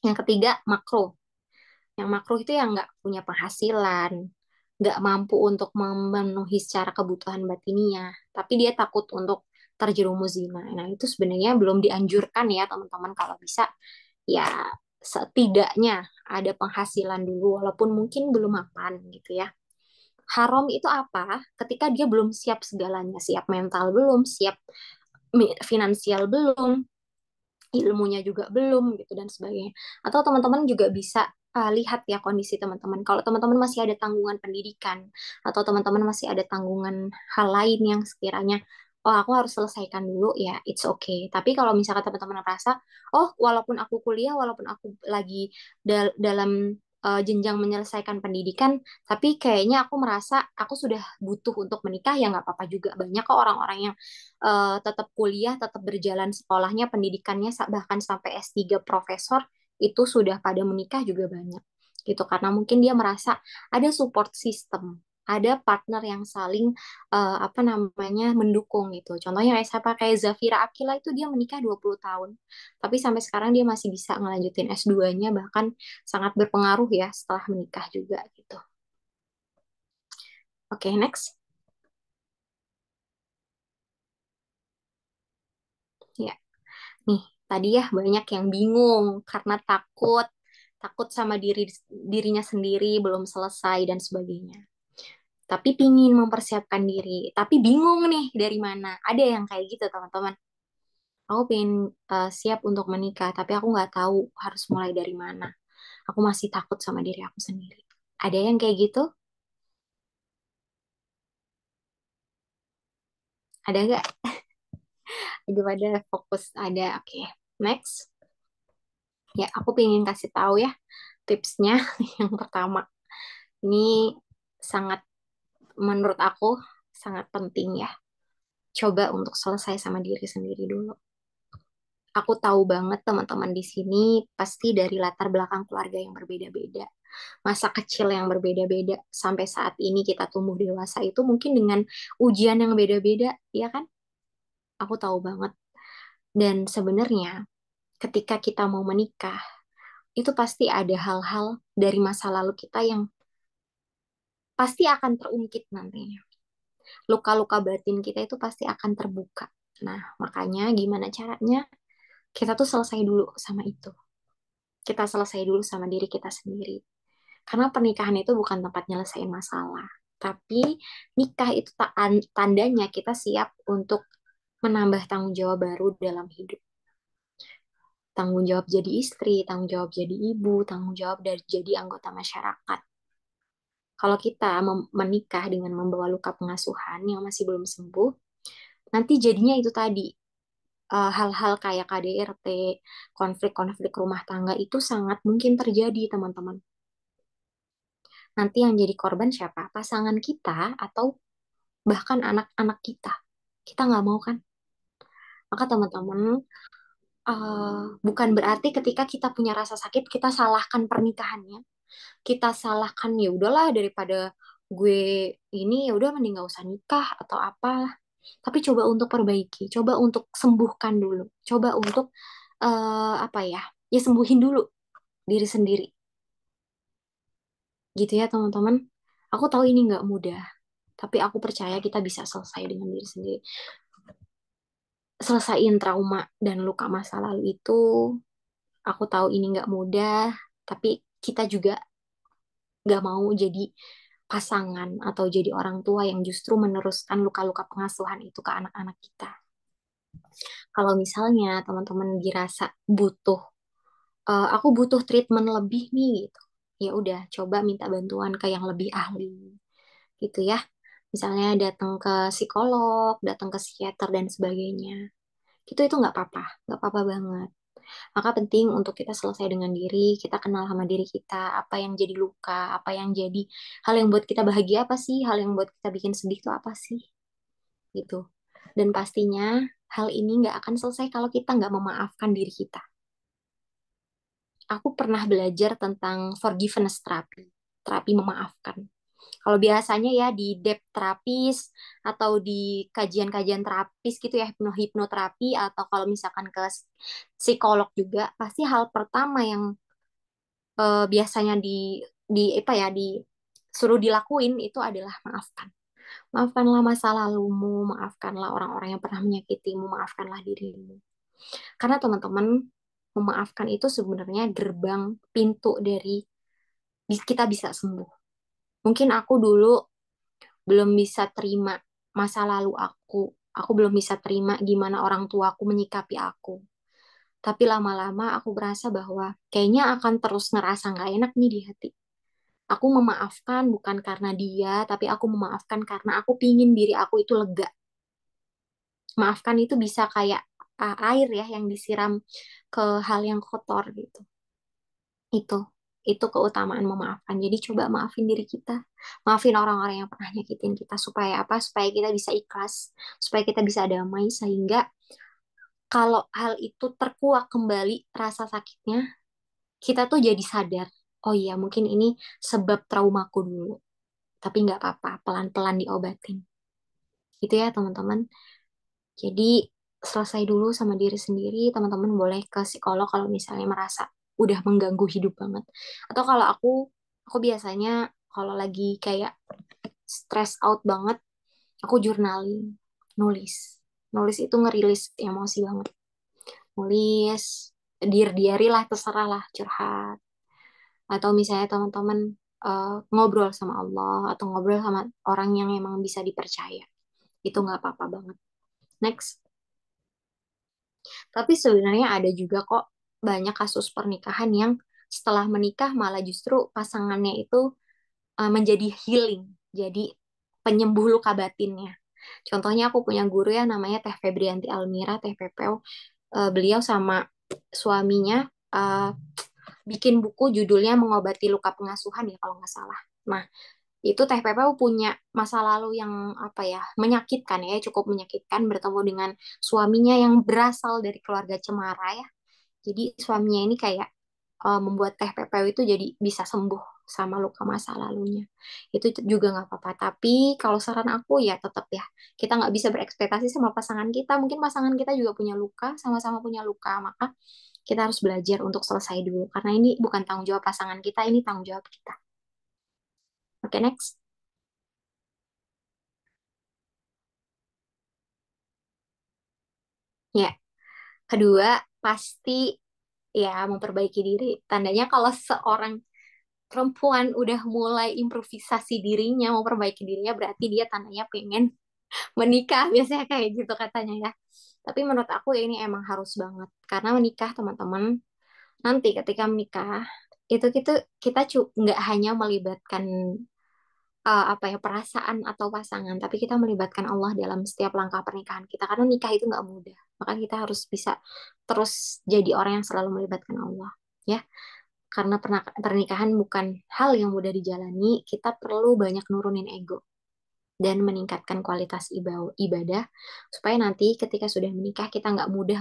Speaker 3: Yang ketiga makro. Yang makro itu yang nggak punya penghasilan, nggak mampu untuk memenuhi secara kebutuhan batinnya, tapi dia takut untuk terjerumus zina. Nah, itu sebenarnya belum dianjurkan ya teman-teman, kalau bisa ya setidaknya ada penghasilan dulu walaupun mungkin belum mapan gitu ya. Haram itu apa? Ketika dia belum siap segalanya, siap mental belum, siap finansial belum, ilmunya juga belum gitu dan sebagainya. Atau teman-teman juga bisa lihat ya kondisi teman-teman. Kalau teman-teman masih ada tanggungan pendidikan atau teman-teman masih ada tanggungan hal lain yang sekiranya oh aku harus selesaikan dulu ya it's okay. Tapi kalau misalkan teman-teman merasa oh walaupun aku kuliah, walaupun aku lagi dalam jenjang menyelesaikan pendidikan, tapi kayaknya aku merasa aku sudah butuh untuk menikah, ya nggak apa-apa juga. Banyak kok orang-orang yang tetap kuliah, tetap berjalan sekolahnya, pendidikannya bahkan sampai S3 profesor itu sudah pada menikah juga banyak. Gitu karena mungkin dia merasa ada support system, ada partner yang saling apa namanya mendukung gitu. Contohnya kayak siapa, kayak Zafira Akila itu dia menikah 20 tahun. Tapi sampai sekarang dia masih bisa ngelanjutin S2-nya, bahkan sangat berpengaruh ya setelah menikah juga gitu. Oke, next. Ya. Nih, tadi ya banyak yang bingung karena takut, takut sama dirinya sendiri belum selesai dan sebagainya. Tapi pingin mempersiapkan diri, tapi bingung nih dari mana. Ada yang kayak gitu teman-teman. Aku pengen siap untuk menikah, tapi aku nggak tahu harus mulai dari mana. Aku masih takut sama diri aku sendiri. Ada yang kayak gitu? Ada nggak? Aduh, ada fokus ada. Oke, next. Ya, aku pengen kasih tahu ya tipsnya. Yang pertama, ini sangat menurut aku sangat penting ya. Coba untuk selesai sama diri sendiri dulu. Aku tahu banget teman-teman di sini pasti dari latar belakang keluarga yang berbeda-beda. Masa kecil yang berbeda-beda. Sampai saat ini kita tumbuh dewasa itu mungkin dengan ujian yang beda-beda, ya kan? Aku tahu banget. Dan sebenarnya ketika kita mau menikah, itu pasti ada hal-hal dari masa lalu kita yang pasti akan terungkit nantinya. Luka-luka batin kita itu pasti akan terbuka. Nah, makanya gimana caranya? Kita tuh selesai dulu sama itu. Kita selesai dulu sama diri kita sendiri. Karena pernikahan itu bukan tempat nyelesain masalah. Tapi nikah itu tandanya kita siap untuk menambah tanggung jawab baru dalam hidup. Tanggung jawab jadi istri, tanggung jawab jadi ibu, tanggung jawab dari jadi anggota masyarakat. Kalau kita menikah dengan membawa luka pengasuhan yang masih belum sembuh, nanti jadinya itu tadi, hal-hal kayak KDRT, konflik-konflik rumah tangga itu sangat mungkin terjadi, teman-teman. Nanti yang jadi korban siapa? Pasangan kita atau bahkan anak-anak kita. Kita nggak mau kan? Maka teman-teman, bukan berarti ketika kita punya rasa sakit, kita salahkan pernikahannya. Kita salahkan, ya udahlah, daripada gue ini, ya udah mending gak usah nikah atau apalah. Tapi coba untuk perbaiki, coba untuk sembuhkan dulu, coba untuk apa ya, ya sembuhin dulu diri sendiri, gitu ya teman-teman. Aku tahu ini nggak mudah, tapi aku percaya kita bisa selesai dengan diri sendiri. Selesaiin trauma dan luka masa lalu itu, aku tahu ini nggak mudah, tapi kita juga nggak mau jadi pasangan atau jadi orang tua yang justru meneruskan luka-luka pengasuhan itu ke anak-anak kita. Kalau misalnya teman-teman dirasa butuh, aku butuh treatment lebih nih gitu, ya udah coba minta bantuan ke yang lebih ahli gitu ya. Misalnya datang ke psikolog, datang ke psikiater dan sebagainya. Itu nggak apa-apa, nggak apa-apa banget. Maka penting untuk kita selesai dengan diri, kita kenal sama diri kita, apa yang jadi luka, apa yang jadi hal yang buat kita bahagia apa sih, hal yang buat kita bikin sedih itu apa sih, gitu. Dan pastinya hal ini nggak akan selesai kalau kita nggak memaafkan diri kita. Aku pernah belajar tentang forgiveness terapi, terapi memaafkan. Kalau biasanya ya di depth terapis atau di kajian-kajian terapis gitu ya, hipnoterapi atau kalau misalkan ke psikolog juga, pasti hal pertama yang biasanya di apa ya, di suruh dilakuin itu adalah maafkan. Maafkanlah masa lalumu, maafkanlah orang-orang yang pernah menyakitimu, maafkanlah dirimu. Karena teman-teman, memaafkan itu sebenarnya gerbang pintu dari kita bisa sembuh. Mungkin aku dulu belum bisa terima masa lalu aku belum bisa terima gimana orang tuaku menyikapi aku. Tapi lama-lama aku berasa bahwa kayaknya akan terus ngerasa nggak enak nih di hati. Aku memaafkan bukan karena dia, tapi aku memaafkan karena aku pingin diri aku itu lega. Maafkan itu bisa kayak air ya yang disiram ke hal yang kotor gitu. Itu itu keutamaan memaafkan. Jadi coba maafin diri kita, maafin orang-orang yang pernah nyakitin kita supaya apa? Supaya kita bisa ikhlas, supaya kita bisa damai sehingga kalau hal itu terkuak kembali rasa sakitnya, kita tuh jadi sadar. Oh iya, mungkin ini sebab traumaku dulu. Tapi nggak apa-apa, pelan-pelan diobatin. Gitu ya teman-teman. Jadi selesai dulu sama diri sendiri, teman-teman boleh ke psikolog kalau misalnya merasa udah mengganggu hidup banget. Atau kalau aku biasanya kalau lagi kayak stress out banget, aku journaling, nulis. Nulis itu ngerilis emosi banget. Nulis, dear diary lah, terserah lah, curhat. Atau misalnya teman-teman ngobrol sama Allah atau ngobrol sama orang yang emang bisa dipercaya. Itu nggak apa-apa banget. Next. Tapi sebenarnya ada juga kok banyak kasus pernikahan yang setelah menikah malah justru pasangannya itu menjadi healing, jadi penyembuh luka batinnya. Contohnya aku punya guru ya namanya Teh Febrianti Almira, Teh Pepeo. Beliau sama suaminya bikin buku judulnya Mengobati Luka Pengasuhan ya kalau nggak salah. Nah, itu Teh Pepeo punya masa lalu yang apa ya, menyakitkan ya, cukup menyakitkan bertemu dengan suaminya yang berasal dari keluarga cemara ya. Jadi suaminya ini kayak membuat Teh Pepeo itu jadi bisa sembuh sama luka masa lalunya. Itu juga nggak apa-apa. Tapi kalau saran aku ya tetap ya, kita nggak bisa berekspektasi sama pasangan kita. Mungkin pasangan kita juga punya luka, sama-sama punya luka. Maka kita harus belajar untuk selesai dulu. Karena ini bukan tanggung jawab pasangan kita, ini tanggung jawab kita. Oke, next. Ya, kedua pasti ya memperbaiki diri. Tandanya kalau seorang perempuan udah mulai improvisasi dirinya, mau perbaiki dirinya, berarti dia tandanya pengen menikah. Biasanya kayak gitu katanya ya. Tapi menurut aku ya ini emang harus banget. Karena menikah teman-teman, nanti ketika menikah, itu kita nggak hanya melibatkan perasaan atau pasangan, tapi kita melibatkan Allah dalam setiap langkah pernikahan kita. Karena nikah itu nggak mudah, maka kita harus bisa terus jadi orang yang selalu melibatkan Allah, ya. Karena pernikahan bukan hal yang mudah dijalani, kita perlu banyak nurunin ego dan meningkatkan kualitas ibadah supaya nanti ketika sudah menikah kita nggak mudah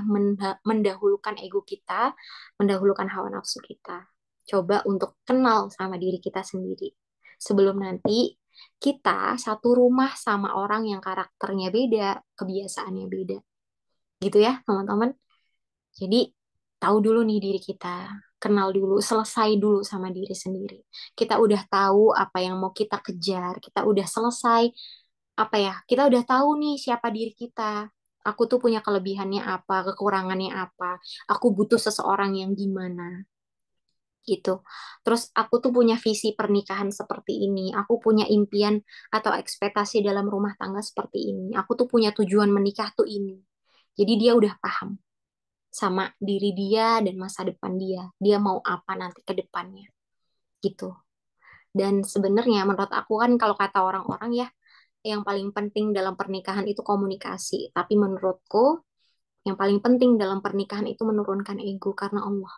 Speaker 3: mendahulukan ego kita, mendahulukan hawa nafsu kita. Coba untuk kenal sama diri kita sendiri sebelum nanti kita satu rumah sama orang yang karakternya beda, kebiasaannya beda. Gitu ya, teman-teman. Jadi tahu dulu nih diri kita, kenal dulu, selesai dulu sama diri sendiri. Kita udah tahu apa yang mau kita kejar, kita udah selesai kita udah tahu nih siapa diri kita. Aku tuh punya kelebihannya apa, kekurangannya apa, aku butuh seseorang yang gimana gitu. Terus aku tuh punya visi pernikahan seperti ini, aku punya impian atau ekspektasi dalam rumah tangga seperti ini, aku tuh punya tujuan menikah tuh ini. Jadi dia udah paham sama diri dia dan masa depan dia mau apa nanti ke depannya gitu. Dan sebenarnya menurut aku kan kalau kata orang-orang ya, yang paling penting dalam pernikahan itu komunikasi. Tapi menurutku, yang paling penting dalam pernikahan itu menurunkan ego karena Allah.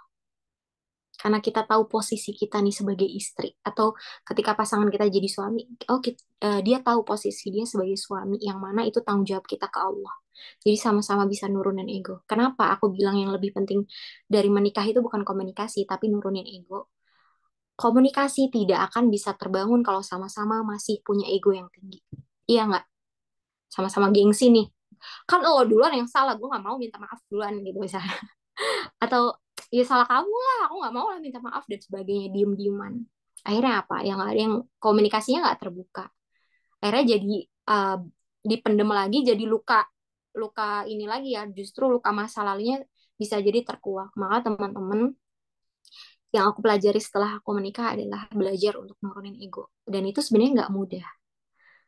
Speaker 3: Karena kita tahu posisi kita nih sebagai istri. Atau ketika pasangan kita jadi suami, dia tahu posisi dia sebagai suami. Yang mana itu tanggung jawab kita ke Allah. Jadi sama-sama bisa nurunin ego. Kenapa aku bilang yang lebih penting dari menikah itu bukan komunikasi, tapi nurunin ego. Komunikasi tidak akan bisa terbangun kalau sama-sama masih punya ego yang tinggi. Iya nggak? Sama-sama gengsi nih, kan lo duluan yang salah, gue nggak mau minta maaf duluan gitu misalnya. Atau ya salah kamu lah, aku nggak mau lah minta maaf dan sebagainya, diem-dieman. Akhirnya apa, yang ada yang komunikasinya nggak terbuka, akhirnya jadi uh, dipendem lagi, jadi luka luka ini lagi ya, justru luka masa lalunya bisa jadi terkuak. Maka teman-teman, yang aku pelajari setelah aku menikah adalah belajar untuk nurunin ego, dan itu sebenarnya nggak mudah,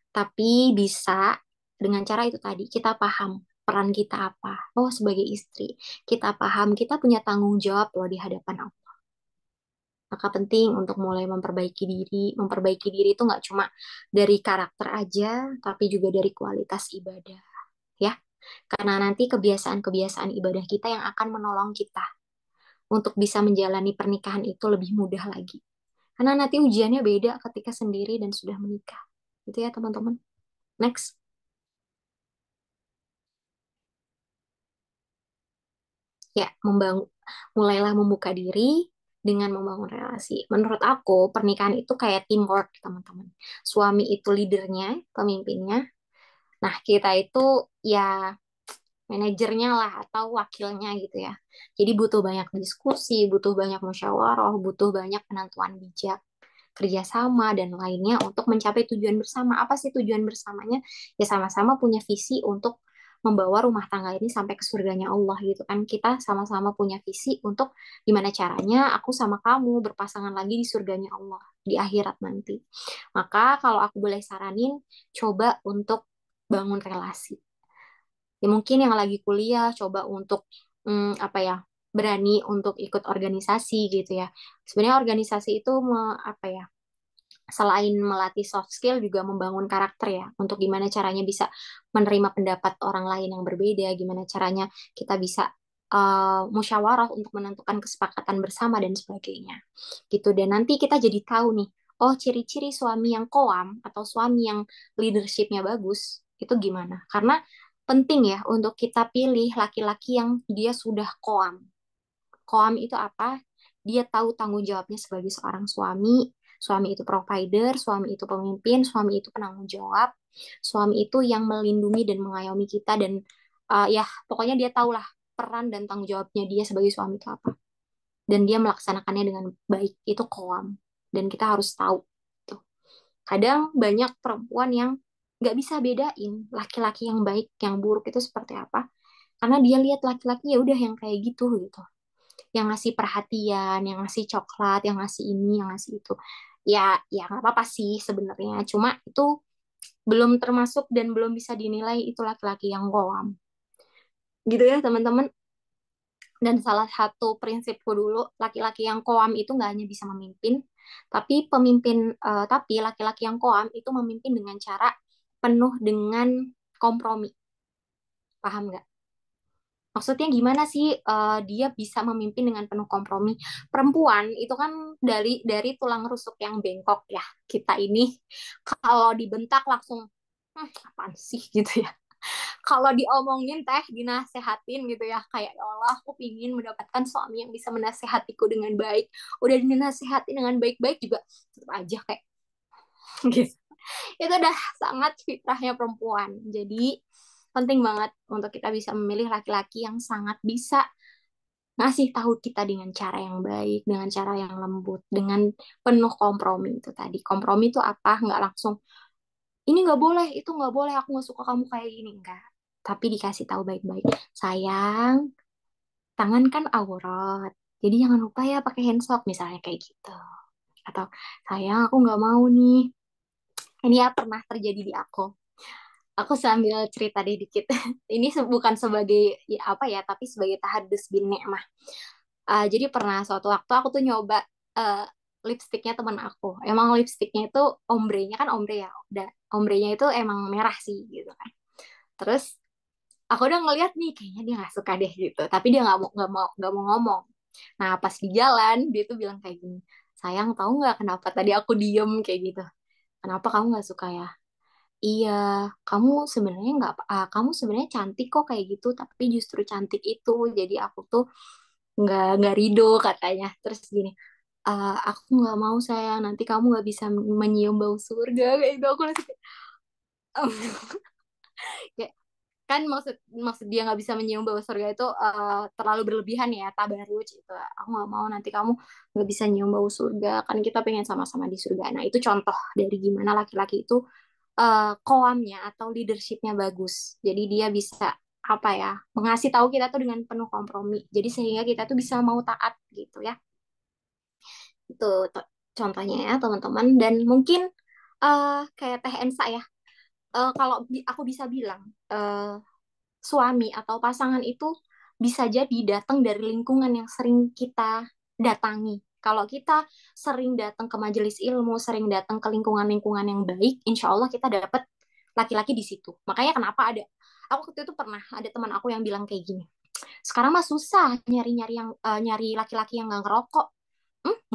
Speaker 3: tapi bisa dengan cara itu tadi, kita paham peran kita apa. Oh, sebagai istri, kita paham kita punya tanggung jawab loh di hadapan Allah. Maka penting untuk mulai memperbaiki diri. Memperbaiki diri itu nggak cuma dari karakter aja, tapi juga dari kualitas ibadah. Ya, karena nanti kebiasaan-kebiasaan ibadah kita yang akan menolong kita untuk bisa menjalani pernikahan itu lebih mudah lagi. Karena nanti ujiannya beda ketika sendiri dan sudah menikah. Gitu ya, teman-teman. Next. Ya, mulailah membuka diri dengan membangun relasi. Menurut aku, pernikahan itu kayak teamwork, teman-teman. Suami itu leadernya, pemimpinnya. Nah, kita itu ya manajernya lah atau wakilnya gitu ya. Jadi butuh banyak diskusi, butuh banyak musyawarah, butuh banyak penentuan bijak, kerjasama dan lainnya untuk mencapai tujuan bersama. Apa sih tujuan bersamanya? Ya sama-sama punya visi untuk membawa rumah tangga ini sampai ke surganya Allah gitu kan. Kita sama-sama punya visi untuk gimana caranya aku sama kamu berpasangan lagi di surganya Allah di akhirat nanti. Maka kalau aku boleh saranin, coba untuk bangun relasi. Ya mungkin yang lagi kuliah coba untuk berani untuk ikut organisasi gitu ya. Sebenarnya organisasi itu selain melatih soft skill juga membangun karakter ya, untuk gimana caranya bisa menerima pendapat orang lain yang berbeda, gimana caranya kita bisa musyawarah untuk menentukan kesepakatan bersama dan sebagainya gitu. Dan nanti kita jadi tahu nih, oh ciri-ciri suami yang koam atau suami yang leadershipnya bagus itu gimana. Karena penting ya untuk kita pilih laki-laki yang dia sudah koam. Koam itu apa? Dia tahu tanggung jawabnya sebagai seorang suami. Suami itu provider, suami itu pemimpin, suami itu penanggung jawab, suami itu yang melindungi dan mengayomi kita, dan ya pokoknya dia tahulah peran dan tanggung jawabnya dia sebagai suami itu apa. Dan dia melaksanakannya dengan baik. Itu koam. Dan kita harus tahu. Tuh. Kadang banyak perempuan yang nggak bisa bedain laki-laki yang baik, yang buruk itu seperti apa. Karena dia lihat laki-laki ya udah yang kayak gitu gitu, yang ngasih perhatian, yang ngasih coklat, yang ngasih ini, yang ngasih itu. Ya, ya nggak apa-apa sih sebenarnya. Cuma itu belum termasuk dan belum bisa dinilai itu laki-laki yang goam. Gitu ya teman-teman. Dan salah satu prinsipku dulu, laki-laki yang koam itu nggak hanya bisa memimpin, tapi laki-laki yang koam itu memimpin dengan cara penuh dengan kompromi. Paham nggak? Maksudnya gimana sih dia bisa memimpin dengan penuh kompromi? Perempuan itu kan dari tulang rusuk yang bengkok ya. Kita ini kalau dibentak langsung, apaan sih gitu ya. Kalau diomongin teh, dinasehatin gitu ya. Kayak ya Allah, aku pingin mendapatkan suami yang bisa menasehatiku dengan baik. Udah dinasehatin dengan baik-baik juga tetap aja kayak gitu. Itu udah sangat fitrahnya perempuan. Jadi penting banget untuk kita bisa memilih laki-laki yang sangat bisa ngasih tahu kita dengan cara yang baik, dengan cara yang lembut, dengan penuh kompromi itu tadi. Kompromi itu apa? Nggak langsung, ini nggak boleh, itu nggak boleh, aku nggak suka kamu kayak gini. Enggak. Tapi dikasih tahu baik-baik. Sayang, tangan kan aurat. Jadi jangan lupa ya pakai handsock misalnya kayak gitu. Atau sayang, aku nggak mau nih. Ini ya pernah terjadi di aku. Aku sambil cerita deh dikit. Ini bukan sebagai ya, apa ya, tapi sebagai tahadus bin ni'mah. Jadi pernah suatu waktu aku tuh nyoba uh, lipstiknya teman aku. Emang lipstiknya itu ombre-nya kan ombre ya. Udah ombre-nya itu emang merah sih gitu kan. Terus aku udah ngeliat nih kayaknya dia nggak suka deh gitu. Tapi dia nggak mau ngomong. Nah pas di jalan dia tuh bilang kayak gini. Sayang tahu nggak kenapa tadi aku diem kayak gitu? Kenapa kamu nggak suka ya? Iya, kamu sebenarnya cantik kok kayak gitu, tapi justru cantik itu. Jadi aku tuh nggak ridho katanya. Terus gini, aku nggak mau sayang, nanti kamu nggak bisa menyium bau surga kayak gitu. Aku langsung kayak, kayak, kan maksud maksud dia nggak bisa menyium bau surga itu terlalu berlebihan ya, tabarruj gitu. Aku nggak mau nanti kamu nggak bisa nyium bau surga, kan kita pengen sama-sama di surga. Nah itu contoh dari gimana laki-laki itu koamnya atau leadershipnya bagus. Jadi dia bisa apa ya mengasih tahu kita tuh dengan penuh kompromi. Jadi sehingga kita tuh bisa mau taat gitu ya. Itu contohnya ya teman-teman. Dan mungkin kayak Teh Ensa ya. Kalau aku bisa bilang suami atau pasangan itu bisa jadi datang dari lingkungan yang sering kita datangi. Kalau kita sering datang ke majelis ilmu, sering datang ke lingkungan-lingkungan yang baik, insya Allah kita dapat laki-laki di situ. Makanya kenapa aku waktu itu pernah ada teman aku yang bilang kayak gini, sekarang mah susah nyari laki-laki yang nggak ngerokok.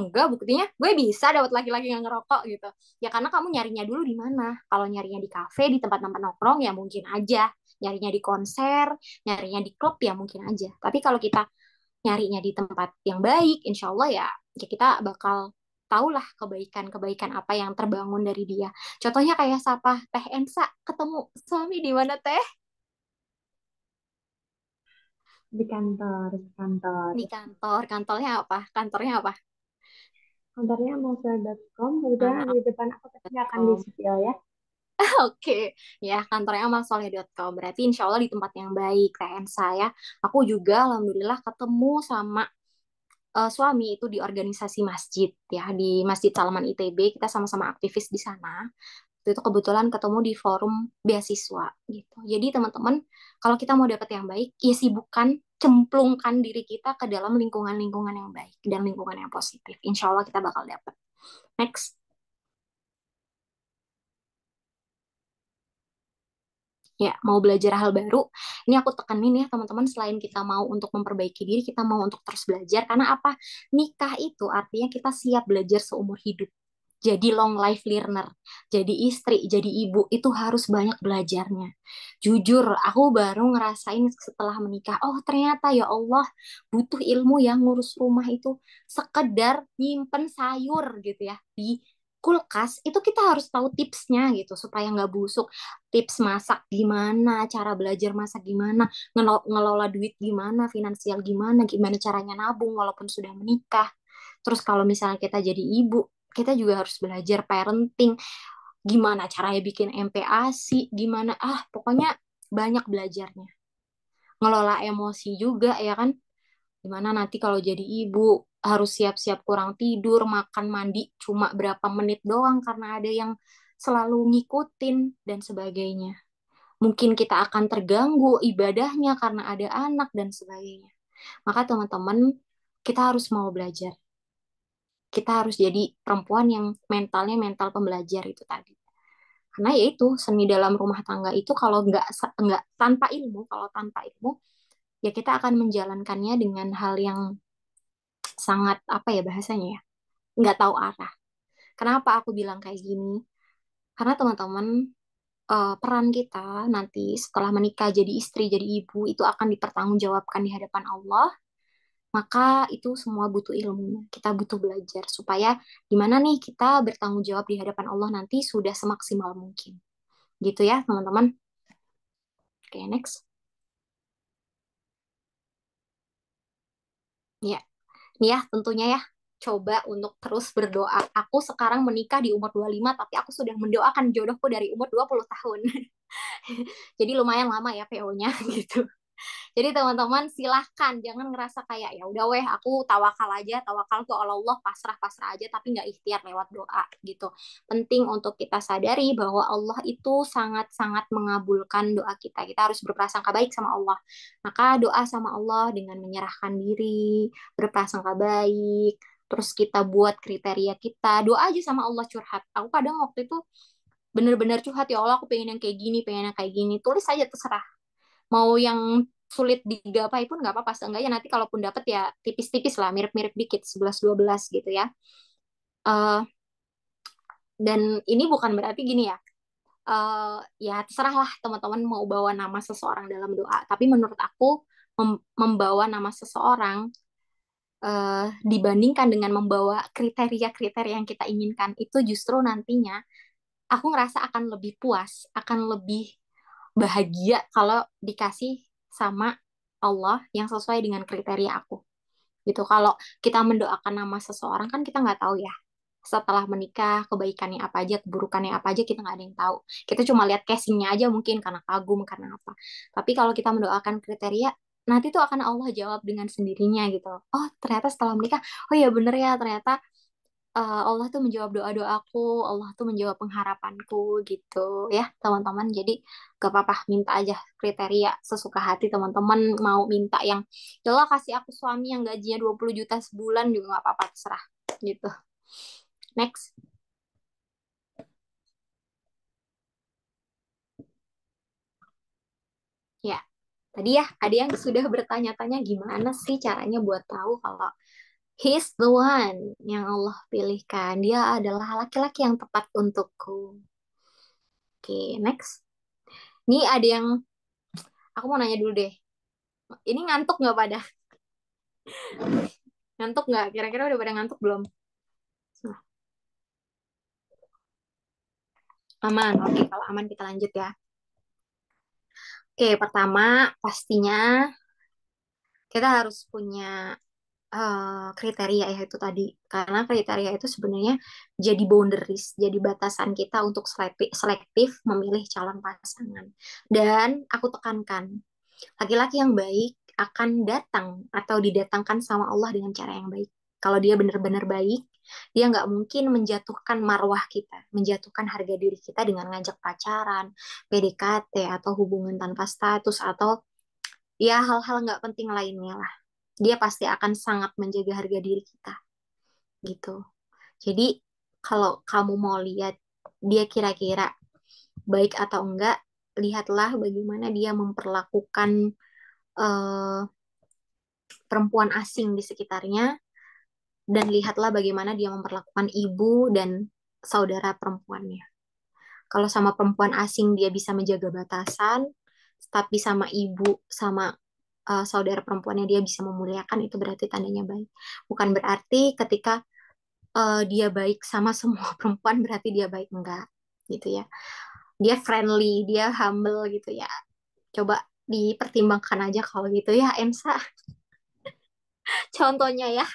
Speaker 3: Enggak, buktinya gue bisa dapat laki-laki yang ngerokok gitu. Ya karena kamu nyarinya dulu di mana? Kalau nyarinya di kafe, di tempat-tempat nongkrong ya mungkin aja. Nyarinya di konser, nyarinya di klub ya mungkin aja. Tapi kalau kita nyarinya di tempat yang baik, insya Allah ya kita bakal tahulah kebaikan-kebaikan apa yang terbangun dari dia. Contohnya kayak siapa? Teh Ensa ketemu suami di mana Teh?
Speaker 2: Di kantor, di kantor.
Speaker 3: Di kantor. Kantornya apa?
Speaker 2: Kantornya monster.com, kebetulan
Speaker 3: Ah,
Speaker 2: di depan aku tapi nggak akan di
Speaker 3: com.
Speaker 2: spill ya.
Speaker 3: Oke, ya kantornya amalsoleh.com. Berarti insya Allah di tempat yang baik, kayak saya. Aku juga alhamdulillah ketemu sama suami itu di organisasi masjid ya, di Masjid Salaman ITB. Kita sama-sama aktivis di sana. Itu kebetulan ketemu di forum beasiswa gitu. Jadi teman-teman, kalau kita mau dapat yang baik, ya sibukkan, cemplungkan diri kita ke dalam lingkungan-lingkungan yang baik dan lingkungan yang positif. Insya Allah kita bakal dapat. Next. Ya, mau belajar hal baru, ini aku tekenin ya teman-teman, selain kita mau untuk memperbaiki diri, kita mau untuk terus belajar, karena apa? Nikah itu artinya kita siap belajar seumur hidup. Jadi long life learner, jadi istri, jadi ibu, itu harus banyak belajarnya. Jujur, aku baru ngerasain setelah menikah, oh ternyata ya Allah, butuh ilmu yang ngurus rumah itu sekedar nyimpen sayur gitu ya, di kulkas, itu kita harus tahu tipsnya gitu, supaya nggak busuk. Tips masak gimana, cara belajar masak gimana, ngelola duit gimana, finansial gimana, gimana caranya nabung walaupun sudah menikah. Terus kalau misalnya kita jadi ibu, kita juga harus belajar parenting, gimana caranya bikin MPASI, gimana, pokoknya banyak belajarnya. Ngelola emosi juga ya kan, gimana nanti kalau jadi ibu harus siap-siap kurang tidur, makan mandi cuma berapa menit doang karena ada yang selalu ngikutin dan sebagainya. Mungkin kita akan terganggu ibadahnya karena ada anak dan sebagainya. Maka teman-teman, kita harus mau belajar. Kita harus jadi perempuan yang mentalnya mental pembelajar itu tadi. Karena ya itu seni dalam rumah tangga itu kalau nggak tanpa ilmu, kalau tanpa ilmu ya kita akan menjalankannya dengan hal yang sangat apa ya bahasanya ya, nggak tahu arah. Kenapa aku bilang kayak gini? Karena teman-teman, peran kita nanti setelah menikah jadi istri, jadi ibu itu akan dipertanggungjawabkan di hadapan Allah. Maka itu semua butuh ilmu. Kita butuh belajar supaya gimana nih kita bertanggung jawab di hadapan Allah nanti sudah semaksimal mungkin. Gitu ya, teman-teman. Oke, next. Ya, nih ya tentunya ya. Coba untuk terus berdoa. Aku sekarang menikah di umur 25, tapi aku sudah mendoakan jodohku dari umur 20 tahun. Jadi lumayan lama ya PO-nya gitu. Jadi teman-teman silahkan jangan ngerasa kayak ya udah weh aku tawakal aja, tawakal tuh Allah, pasrah-pasrah aja tapi nggak ikhtiar lewat doa gitu. Penting untuk kita sadari bahwa Allah itu sangat-sangat mengabulkan doa kita. Kita harus berprasangka baik sama Allah. Maka doa sama Allah dengan menyerahkan diri, berprasangka baik, terus kita buat kriteria kita, doa aja sama Allah curhat. Aku kadang waktu itu bener-bener curhat, ya Allah aku pengen yang kayak gini, pengen yang kayak gini. Tulis aja terserah mau yang sulit digapai pun nggak apa-apa, seenggaknya nanti kalaupun dapet ya tipis-tipis lah, mirip-mirip dikit 11-12 gitu ya. Eh, dan ini bukan berarti gini ya, ya terserahlah teman-teman mau bawa nama seseorang dalam doa, tapi menurut aku membawa nama seseorang dibandingkan dengan membawa kriteria-kriteria yang kita inginkan itu justru nantinya aku ngerasa akan lebih puas, akan lebih bahagia kalau dikasih sama Allah yang sesuai dengan kriteria aku. Gitu. Kalau kita mendoakan nama seseorang kan kita nggak tahu ya. Setelah menikah, kebaikannya apa aja, keburukannya apa aja, kita nggak ada yang tahu. Kita cuma lihat casingnya aja mungkin karena kagum, karena apa. Tapi kalau kita mendoakan kriteria, nanti tuh akan Allah jawab dengan sendirinya gitu. Oh, ternyata setelah menikah, oh ya bener ya, ternyata Allah tuh menjawab doa-doaku, Allah tuh menjawab pengharapanku gitu ya teman-teman. Jadi gak apa-apa minta aja kriteria sesuka hati teman-teman. Mau minta yang ya Allah kasih aku suami yang gajinya 20 juta sebulan juga gak apa-apa, terserah gitu. Next. Ya, tadi ya ada yang sudah bertanya-tanya gimana sih caranya buat tahu kalau he's the one yang Allah pilihkan. Dia adalah laki-laki yang tepat untukku. Oke, next. Ini ada yang aku mau nanya dulu deh. Ini ngantuk nggak pada? Ngantuk nggak? Kira-kira udah pada ngantuk belum? Nah, aman. Oke, kalau aman kita lanjut ya. Oke, pertama pastinya kita harus punya kriteria ya itu tadi. Karena kriteria itu sebenarnya jadi boundaries, jadi batasan kita untuk selektif memilih calon pasangan. Dan aku tekankan, laki-laki yang baik akan datang atau didatangkan sama Allah dengan cara yang baik. Kalau dia benar-benar baik, dia nggak mungkin menjatuhkan marwah kita, menjatuhkan harga diri kita dengan ngajak pacaran, PDKT, atau hubungan tanpa status, atau ya hal-hal nggak penting lainnya lah. Dia pasti akan sangat menjaga harga diri kita, gitu. Jadi, kalau kamu mau lihat dia kira-kira baik atau enggak, lihatlah bagaimana dia memperlakukan eh, perempuan asing di sekitarnya, dan lihatlah bagaimana dia memperlakukan ibu dan saudara perempuannya. Kalau sama perempuan asing dia bisa menjaga batasan, tapi sama ibu, sama saudara perempuannya dia bisa memuliakan, itu berarti tandanya baik. Bukan berarti ketika dia baik sama semua perempuan berarti dia baik, enggak gitu ya. Dia friendly, dia humble gitu ya. Coba dipertimbangkan aja kalau gitu ya, Ensa. Contohnya ya.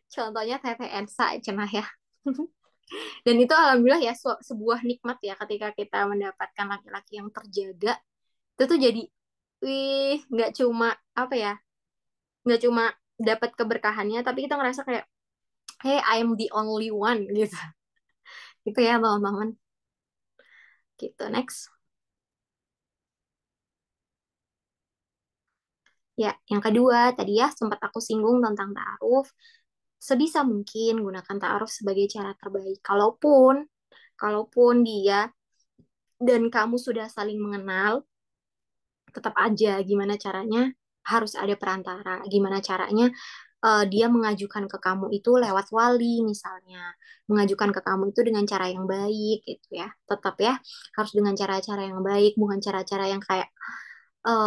Speaker 3: Contohnya Tete Ensa cenah ya. Dan itu alhamdulillah ya sebuah nikmat ya ketika kita mendapatkan laki-laki yang terjaga. Itu tuh jadi wih, nggak cuma apa ya? Nggak cuma dapat keberkahannya tapi kita ngerasa kayak hey, I am the only one gitu. Gitu ya, teman-teman. Gitu, next. Ya, yang kedua tadi ya sempat aku singgung tentang ta'aruf. Sebisa mungkin gunakan ta'aruf sebagai cara terbaik. Kalaupun dia dan kamu sudah saling mengenal, tetap aja gimana caranya harus ada perantara. Gimana caranya dia mengajukan ke kamu itu lewat wali misalnya, mengajukan ke kamu itu dengan cara yang baik gitu ya. Tetap ya harus dengan cara-cara yang baik, bukan cara-cara yang kayak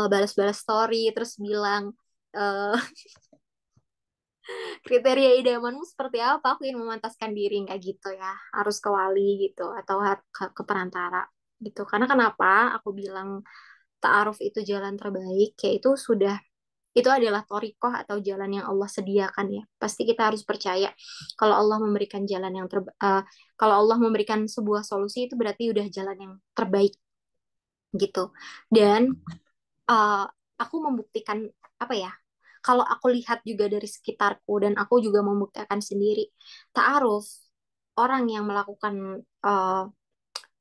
Speaker 3: balas-balas story terus bilang eh, kriteria idamanmu seperti apa, aku ingin memantaskan diri, kayak gitu ya, harus ke wali gitu atau ke perantara gitu. Karena kenapa aku bilang ta'aruf itu jalan terbaik, yaitu itu adalah thoriqoh atau jalan yang Allah sediakan ya. Pasti kita harus percaya kalau Allah memberikan kalau Allah memberikan sebuah solusi itu berarti udah jalan yang terbaik gitu. Dan uh, aku membuktikan apa ya? Kalau aku lihat juga dari sekitarku dan aku juga membuktikan sendiri, ta'aruf orang yang melakukan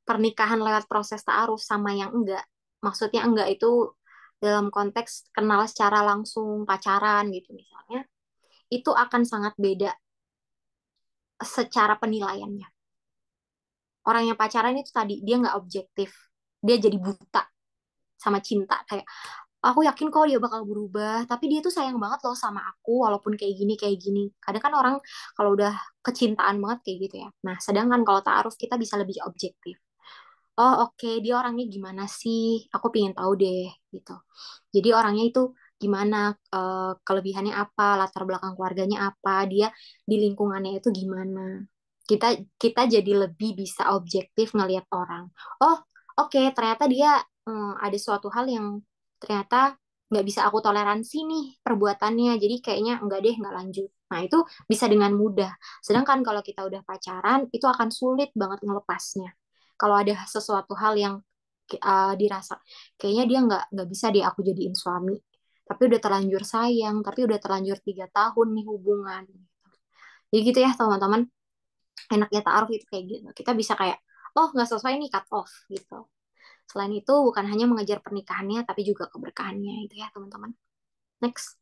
Speaker 3: pernikahan lewat proses ta'aruf sama yang enggak, maksudnya enggak itu dalam konteks kenal secara langsung pacaran gitu misalnya, itu akan sangat beda secara penilaiannya. Orang yang pacaran itu tadi dia nggak objektif, dia jadi buta sama cinta, kayak aku yakin kok dia bakal berubah, tapi dia tuh sayang banget loh sama aku walaupun kayak gini kayak gini. Kadang kan orang kalau udah kecintaan banget kayak gitu ya. Nah, sedangkan kalau ta'aruf kita bisa lebih objektif. Oh oke, dia orangnya gimana sih? Aku pengen tahu deh gitu. Jadi orangnya itu gimana, kelebihannya apa, latar belakang keluarganya apa, dia di lingkungannya itu gimana. Kita kita jadi lebih bisa objektif ngelihat orang. Oh, oke, ternyata dia ada suatu hal yang ternyata nggak bisa aku toleransi nih perbuatannya. Jadi kayaknya enggak deh, nggak lanjut. Nah, itu bisa dengan mudah. Sedangkan kalau kita udah pacaran, itu akan sulit banget ngelepasnya. Kalau ada sesuatu hal yang dirasa kayaknya dia nggak bisa deh aku jadiin suami, tapi udah terlanjur sayang, tapi udah terlanjur 3 tahun nih hubungan. Jadi gitu ya teman-teman, enaknya ta'aruf itu kayak gitu, kita bisa kayak oh nggak sesuai nih, cut off gitu. Selain itu bukan hanya mengejar pernikahannya tapi juga keberkahannya itu ya teman-teman. Next.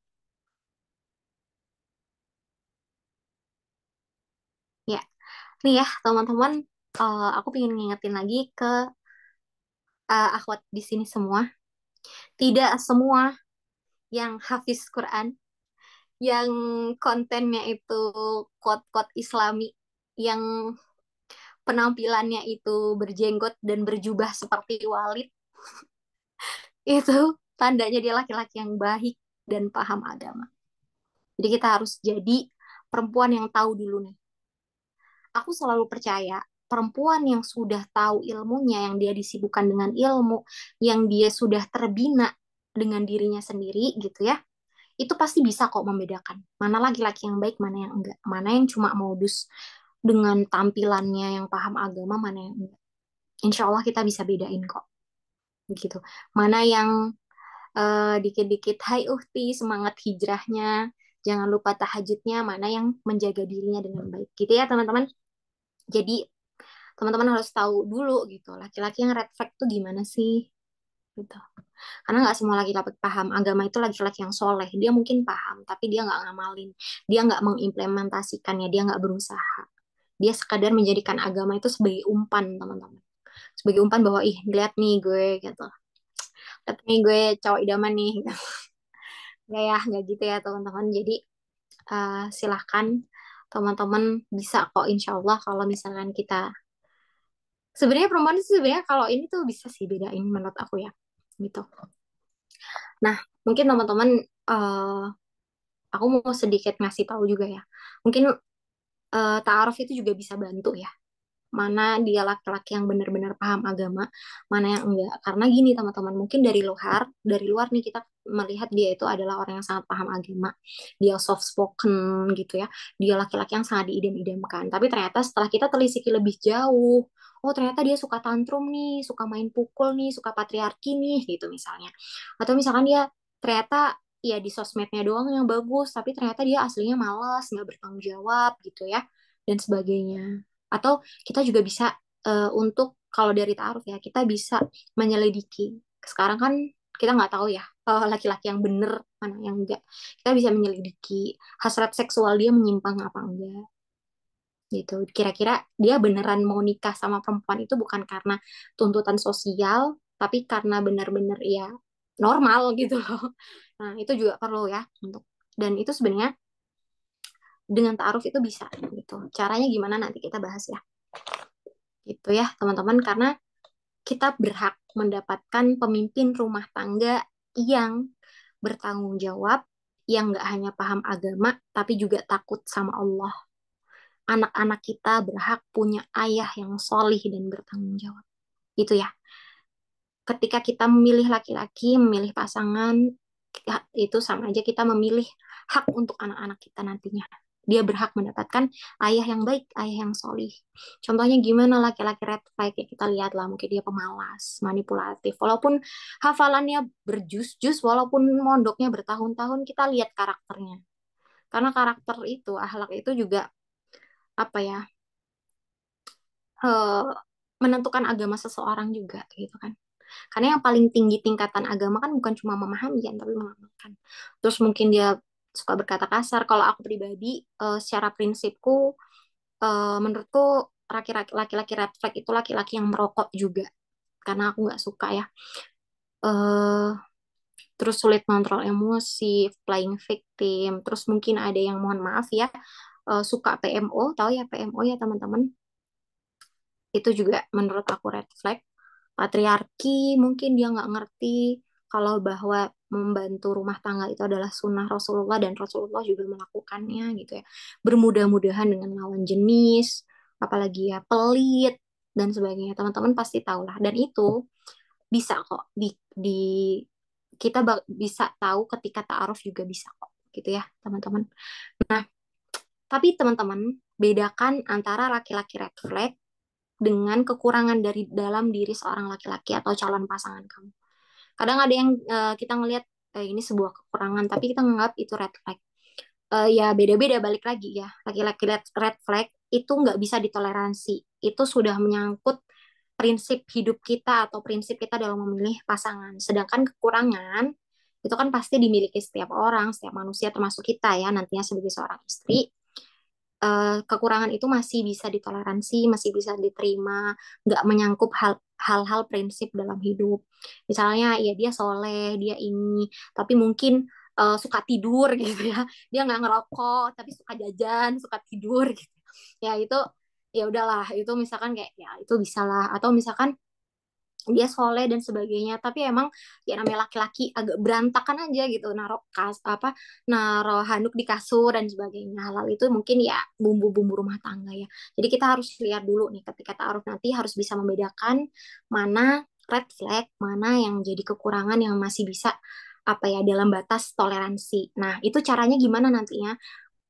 Speaker 3: Ya, nih ya teman-teman, aku pengen ngingetin lagi ke akhwat di sini semua, tidak semua yang hafiz Quran, yang kontennya itu quote-quote Islami, yang penampilannya itu berjenggot dan berjubah seperti Walid, itu tandanya dia laki-laki yang baik dan paham agama. Jadi kita harus jadi perempuan yang tahu dulu nih. Aku selalu percaya perempuan yang sudah tahu ilmunya, yang dia disibukkan dengan ilmu, yang dia sudah terbina dengan dirinya sendiri gitu ya, itu pasti bisa kok membedakan mana laki-laki yang baik, mana yang enggak, mana yang cuma modus dengan tampilannya yang paham agama, mana yang enggak. Insya Allah kita bisa bedain kok gitu. Mana yang dikit-dikit hai uhti semangat hijrahnya, jangan lupa tahajudnya, mana yang menjaga dirinya dengan baik gitu ya teman-teman. Jadi teman-teman harus tahu dulu gitu laki-laki yang red flag tuh gimana sih gitu. Karena nggak semua laki-laki paham agama itu laki-laki yang soleh. Dia mungkin paham, tapi dia nggak ngamalin. Dia nggak mengimplementasikannya. Dia nggak berusaha. Dia sekadar menjadikan agama itu sebagai umpan, teman-teman. Sebagai umpan bahwa, ih, lihat nih gue, gitu. Lihat nih gue cowok idaman nih. Gitu. Nggak ya, nggak gitu ya, teman-teman. Jadi, silahkan teman-teman bisa kok, insya Allah, kalau misalkan kita... Sebenarnya perempuan itu sebenarnya kalau ini tuh bisa sih bedain menurut aku ya. Gitu. Nah, mungkin teman-teman, eh, aku mau sedikit ngasih tahu juga ya. Mungkin ta'aruf itu juga bisa bantu ya. Mana dia laki-laki yang benar-benar paham agama, mana yang enggak. Karena gini teman-teman, mungkin dari luar nih kita melihat dia itu adalah orang yang sangat paham agama. Dia soft spoken gitu ya. Dia laki-laki yang sangat diidam-idamkan. Tapi ternyata setelah kita telisiki lebih jauh, oh ternyata dia suka tantrum nih, suka main pukul nih, suka patriarki nih gitu misalnya. Atau misalkan dia ternyata ya di sosmednya doang yang bagus, tapi ternyata dia aslinya malas, nggak bertanggung jawab gitu ya, dan sebagainya. Atau kita juga bisa untuk kalau dari ta'aruf ya, kita bisa menyelidiki. Sekarang kan kita nggak tahu ya laki-laki yang bener mana yang enggak. Kita bisa menyelidiki hasrat seksual dia menyimpang apa enggak gitu. Kira-kira dia beneran mau nikah sama perempuan itu bukan karena tuntutan sosial, tapi karena benar-benar ya normal gitu loh. Nah, itu juga perlu ya untuk, dan itu sebenarnya dengan ta'aruf itu bisa gitu. Caranya gimana nanti kita bahas ya. Gitu ya, teman-teman, karena kita berhak mendapatkan pemimpin rumah tangga yang bertanggung jawab, yang nggak hanya paham agama, tapi juga takut sama Allah. Anak-anak kita berhak punya ayah yang solih dan bertanggung jawab. Itu ya. Ketika kita memilih laki-laki, memilih pasangan, itu sama aja kita memilih hak untuk anak-anak kita nantinya. Dia berhak mendapatkan ayah yang baik, ayah yang solih. Contohnya gimana laki-laki red flag ya kita lihat lah, mungkin dia pemalas, manipulatif. Walaupun hafalannya berjus-jus, walaupun mondoknya bertahun-tahun, kita lihat karakternya. Karena karakter itu, akhlak itu juga apa ya, eh, menentukan agama seseorang juga gitu kan. Karena yang paling tinggi tingkatan agama kan bukan cuma memahami kan, tapi mengamalkan. Terus mungkin dia suka berkata kasar. Kalau aku pribadi, secara prinsipku, menurutku laki-laki red flag itu laki-laki yang merokok juga. Karena aku nggak suka ya. eh Terus sulit kontrol emosi, playing victim. Terus mungkin ada yang mohon maaf ya, suka PMO, tahu ya PMO ya teman-teman. Itu juga menurut aku red flag. Patriarki, mungkin dia nggak ngerti kalau bahwa membantu rumah tangga itu adalah sunnah Rasulullah dan Rasulullah juga melakukannya gitu ya. Bermudah-mudahan dengan lawan jenis, apalagi ya pelit dan sebagainya. Teman-teman pasti tahu lah. Dan itu bisa kok kita bisa tahu ketika ta'aruf juga bisa kok gitu ya teman-teman. Nah, tapi teman-teman bedakan antara laki-laki red flag dengan kekurangan dari dalam diri seorang laki-laki atau calon pasangan kamu. Kadang ada yang kita ngelihat ini sebuah kekurangan, tapi kita nganggap itu red flag. Ya beda-beda balik lagi ya. Laki-laki red flag itu nggak bisa ditoleransi. Itu sudah menyangkut prinsip hidup kita atau prinsip kita dalam memilih pasangan. Sedangkan kekurangan itu kan pasti dimiliki setiap orang, setiap manusia termasuk kita ya nantinya sebagai seorang istri. Kekurangan itu masih bisa ditoleransi, masih bisa diterima, nggak menyangkut hal-hal prinsip dalam hidup. Misalnya, ya dia soleh, dia ini, tapi mungkin suka tidur gitu ya. Dia nggak ngerokok, tapi suka jajan, suka tidur gitu. Ya itu, ya udahlah, itu misalkan kayak ya itu bisa lah. Atau misalkan dia soleh dan sebagainya tapi emang ya namanya laki-laki agak berantakan aja gitu naruh handuk di kasur dan sebagainya. Halal itu mungkin ya bumbu-bumbu rumah tangga ya, jadi kita harus lihat dulu nih ketika ta'aruf nanti harus bisa membedakan mana red flag, mana yang jadi kekurangan yang masih bisa apa ya dalam batas toleransi. Nah itu caranya gimana nantinya,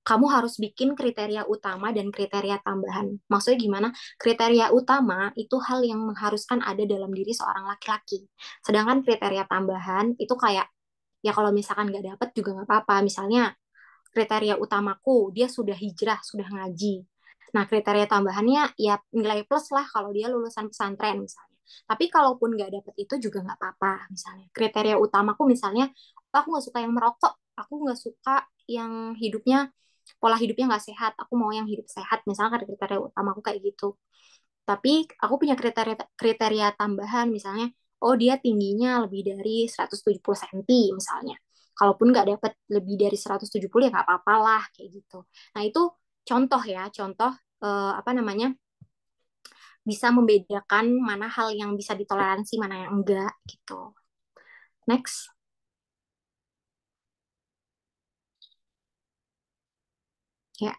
Speaker 3: kamu harus bikin kriteria utama dan kriteria tambahan. Maksudnya gimana? Kriteria utama itu hal yang mengharuskan ada dalam diri seorang laki-laki. Sedangkan kriteria tambahan itu kayak, ya kalau misalkan nggak dapet juga nggak apa-apa. Misalnya kriteria utamaku, dia sudah hijrah, sudah ngaji. Nah, kriteria tambahannya ya nilai plus lah kalau dia lulusan pesantren misalnya. Tapi kalaupun nggak dapet itu juga nggak apa-apa misalnya. Kriteria utamaku misalnya, aku nggak suka yang merokok, aku nggak suka yang pola hidupnya nggak sehat, aku mau yang hidup sehat misalnya kriteria utama aku kayak gitu. Tapi aku punya kriteria kriteria tambahan misalnya, oh dia tingginya lebih dari 170 cm misalnya, kalaupun nggak dapat lebih dari 170 ya nggak apa-apa lah kayak gitu. Nah itu contoh ya, contoh apa namanya, bisa membedakan mana hal yang bisa ditoleransi mana yang enggak gitu. Next. Ya,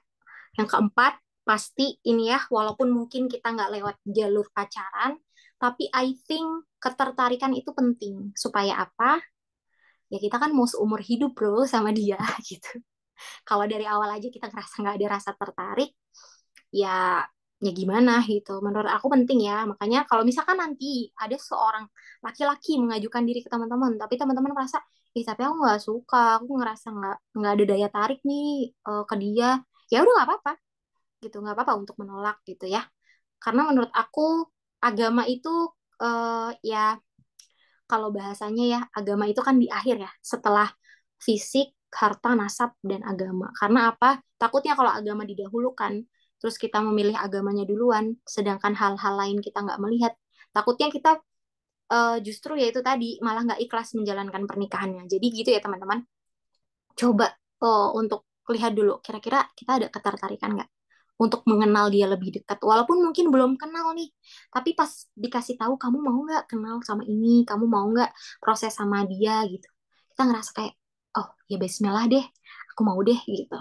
Speaker 3: yang keempat, pasti ini ya, walaupun mungkin kita nggak lewat jalur pacaran, tapi I think ketertarikan itu penting. Supaya apa? Ya kita kan mau seumur hidup bro sama dia gitu. Kalau dari awal aja kita ngerasa nggak ada rasa tertarik, ya ya gimana gitu. Menurut aku penting ya. Makanya kalau misalkan nanti ada seorang laki-laki mengajukan diri ke teman-teman, tapi teman-teman merasa, ih tapi aku nggak suka, aku ngerasa nggak ada daya tarik nih ke dia, ya udah nggak apa-apa gitu, nggak apa-apa untuk menolak gitu ya. Karena menurut aku agama itu ya kalau bahasanya ya, agama itu kan di akhir ya, setelah fisik, harta, nasab, dan agama. Karena apa? Takutnya kalau agama didahulukan, terus kita memilih agamanya duluan, sedangkan hal-hal lain kita nggak melihat, takutnya kita justru ya itu tadi, malah nggak ikhlas menjalankan pernikahannya. Jadi gitu ya teman-teman. Coba untuk lihat dulu, kira-kira kita ada ketertarikan nggak untuk mengenal dia lebih dekat. Walaupun mungkin belum kenal nih, tapi pas dikasih tahu kamu mau nggak kenal sama ini, kamu mau nggak proses sama dia gitu. Kita ngerasa kayak, oh ya Bismillah deh, aku mau deh gitu.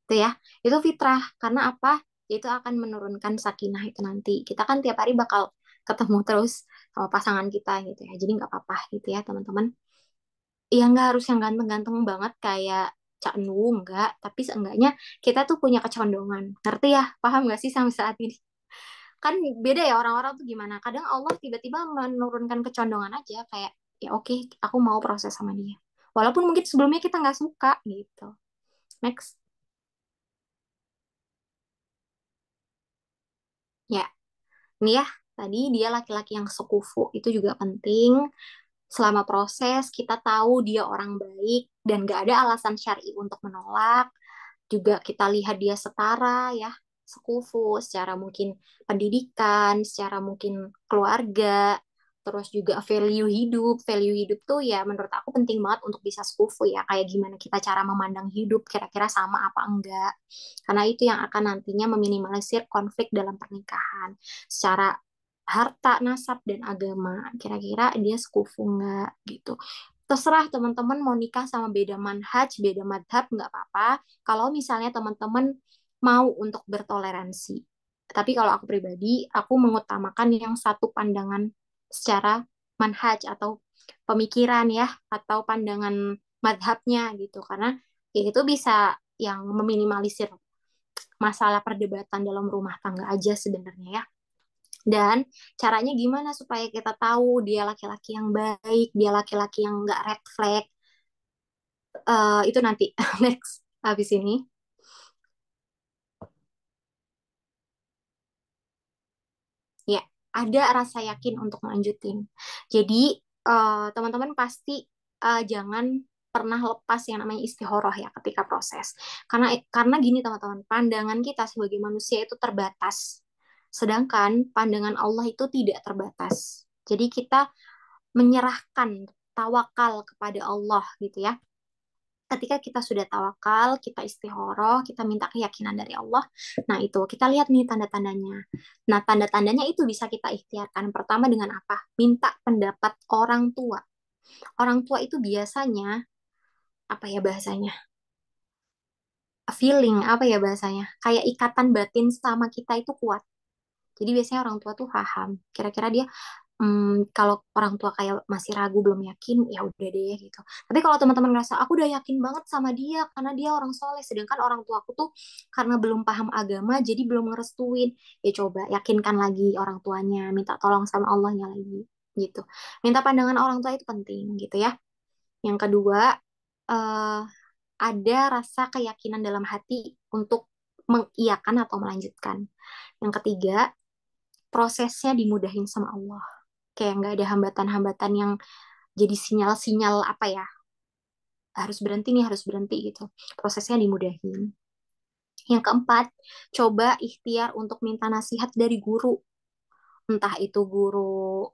Speaker 3: Itu ya, itu fitrah. Karena apa? Itu akan menurunkan sakinah itu nanti. Kita kan tiap hari bakal ketemu terus sama pasangan kita gitu ya. Jadi nggak apa-apa gitu ya teman-teman. Ya nggak harus yang ganteng-ganteng banget kayak Cak Nu, enggak. Tapi seenggaknya kita tuh punya kecondongan. Ngerti ya? Paham nggak sih sampai saat ini? Kan beda ya orang-orang tuh gimana. Kadang Allah tiba-tiba menurunkan kecondongan aja. Kayak, ya oke, aku mau proses sama dia. Walaupun mungkin sebelumnya kita nggak suka gitu. Next. Ya, ini ya. Tadi dia laki-laki yang sekufu. Itu juga penting. Selama proses, kita tahu dia orang baik dan gak ada alasan syar'i untuk menolak. Juga kita lihat dia setara ya, sekufu secara mungkin pendidikan, secara mungkin keluarga, terus juga value hidup. Value hidup tuh ya menurut aku penting banget untuk bisa sekufu ya, kayak gimana kita cara memandang hidup, kira-kira sama apa enggak. Karena itu yang akan nantinya meminimalisir konflik dalam pernikahan. Secara harta, nasab, dan agama, kira-kira dia sekufu enggak gitu. Terserah teman-teman mau nikah sama beda manhaj, beda madhab, nggak apa-apa. Kalau misalnya teman-teman mau untuk bertoleransi. Tapi kalau aku pribadi, aku mengutamakan yang satu pandangan secara manhaj atau pemikiran ya, atau pandangan madhabnya gitu. Karena ya itu bisa yang meminimalisir masalah perdebatan dalam rumah tangga aja sebenarnya ya. Dan caranya gimana supaya kita tahu dia laki-laki yang baik, dia laki-laki yang nggak red flag, itu nanti next habis ini. Ya, ada rasa yakin untuk melanjutin. Jadi teman-teman pasti jangan pernah lepas yang namanya istihoroh ya ketika proses. Karena gini teman-teman, pandangan kita sebagai manusia itu terbatas. Sedangkan pandangan Allah itu tidak terbatas. Jadi kita menyerahkan tawakal kepada Allah gitu ya. Ketika kita sudah tawakal, kita istihoroh, kita minta keyakinan dari Allah. Nah, itu kita lihat nih tanda-tandanya. Nah, tanda-tandanya itu bisa kita ikhtiarkan. Pertama dengan apa? Minta pendapat orang tua. Orang tua itu biasanya, apa ya bahasanya? Feeling, apa ya bahasanya? Kayak ikatan batin sama kita itu kuat. Jadi biasanya orang tua tuh paham. Kira-kira dia kalau orang tua kayak masih ragu belum yakin ya udah deh gitu. Tapi kalau teman-teman ngerasa aku udah yakin banget sama dia karena dia orang soleh, sedangkan orang tua aku tuh karena belum paham agama jadi belum ngerestuin, ya coba yakinkan lagi orang tuanya, minta tolong sama Allahnya lagi gitu. Minta pandangan orang tua itu penting gitu ya. Yang kedua, eh, ada rasa keyakinan dalam hati untuk mengiyakan atau melanjutkan. Yang ketiga, prosesnya dimudahin sama Allah. Kayak nggak ada hambatan-hambatan yang jadi sinyal-sinyal apa ya, harus berhenti nih, harus berhenti gitu. Prosesnya dimudahin. Yang keempat, coba ikhtiar untuk minta nasihat dari guru. Entah itu guru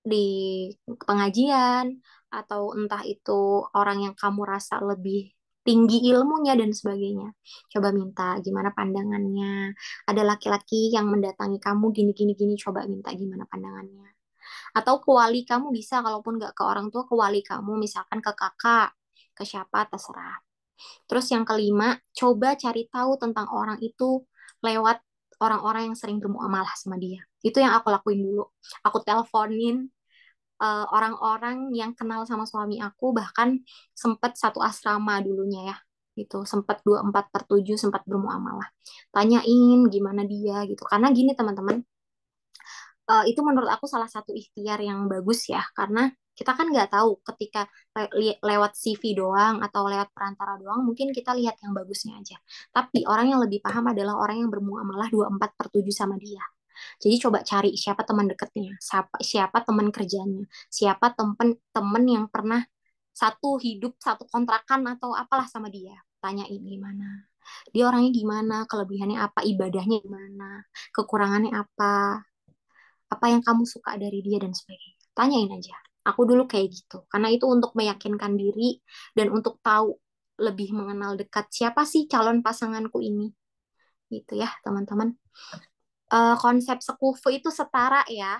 Speaker 3: di pengajian, atau entah itu orang yang kamu rasa lebih tinggi ilmunya dan sebagainya. Coba minta gimana pandangannya. Ada laki-laki yang mendatangi kamu gini-gini gini, coba minta gimana pandangannya. Atau ke wali kamu bisa, kalaupun nggak ke orang tua, ke wali kamu, misalkan ke kakak, ke siapa, terserah. Terus yang kelima, coba cari tahu tentang orang itu lewat orang-orang yang sering bermuamalah sama dia. Itu yang aku lakuin dulu. Aku teleponin orang-orang yang kenal sama suami aku, bahkan sempat satu asrama dulunya ya. Gitu, sempat 24/7 sempat bermuamalah. Tanyain gimana dia gitu. Karena gini teman-teman, itu menurut aku salah satu ikhtiar yang bagus ya, karena kita kan nggak tahu ketika lewat CV doang atau lewat perantara doang, mungkin kita lihat yang bagusnya aja. Tapi orang yang lebih paham adalah orang yang bermuamalah 24/7 sama dia. Jadi coba cari siapa teman dekatnya, siapa teman kerjanya, siapa temen yang pernah satu hidup, satu kontrakan atau apalah sama dia. Tanyain gimana. Dia orangnya gimana, kelebihannya apa, ibadahnya gimana, kekurangannya apa yang kamu suka dari dia dan sebagainya. Tanyain aja. Aku dulu kayak gitu. Karena itu untuk meyakinkan diri dan untuk tahu lebih mengenal dekat siapa sih calon pasanganku ini. Gitu ya, teman-teman. Konsep sekufu itu setara ya.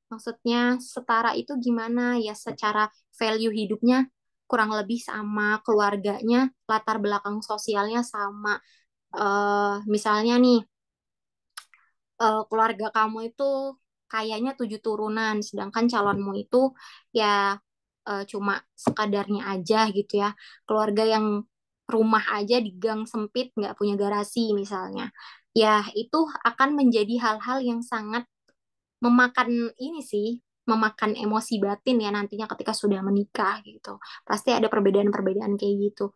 Speaker 3: Maksudnya setara itu gimana ya, secara value hidupnya kurang lebih sama, keluarganya, latar belakang sosialnya sama. Misalnya nih, keluarga kamu itu kayaknya 7 turunan, sedangkan calonmu itu ya cuma sekadarnya aja gitu ya. Keluarga yang rumah aja di gang sempit, nggak punya garasi misalnya. Ya itu akan menjadi hal-hal yang sangat memakan ini sih, memakan emosi batin ya nantinya ketika sudah menikah gitu. Pasti ada perbedaan-perbedaan kayak gitu.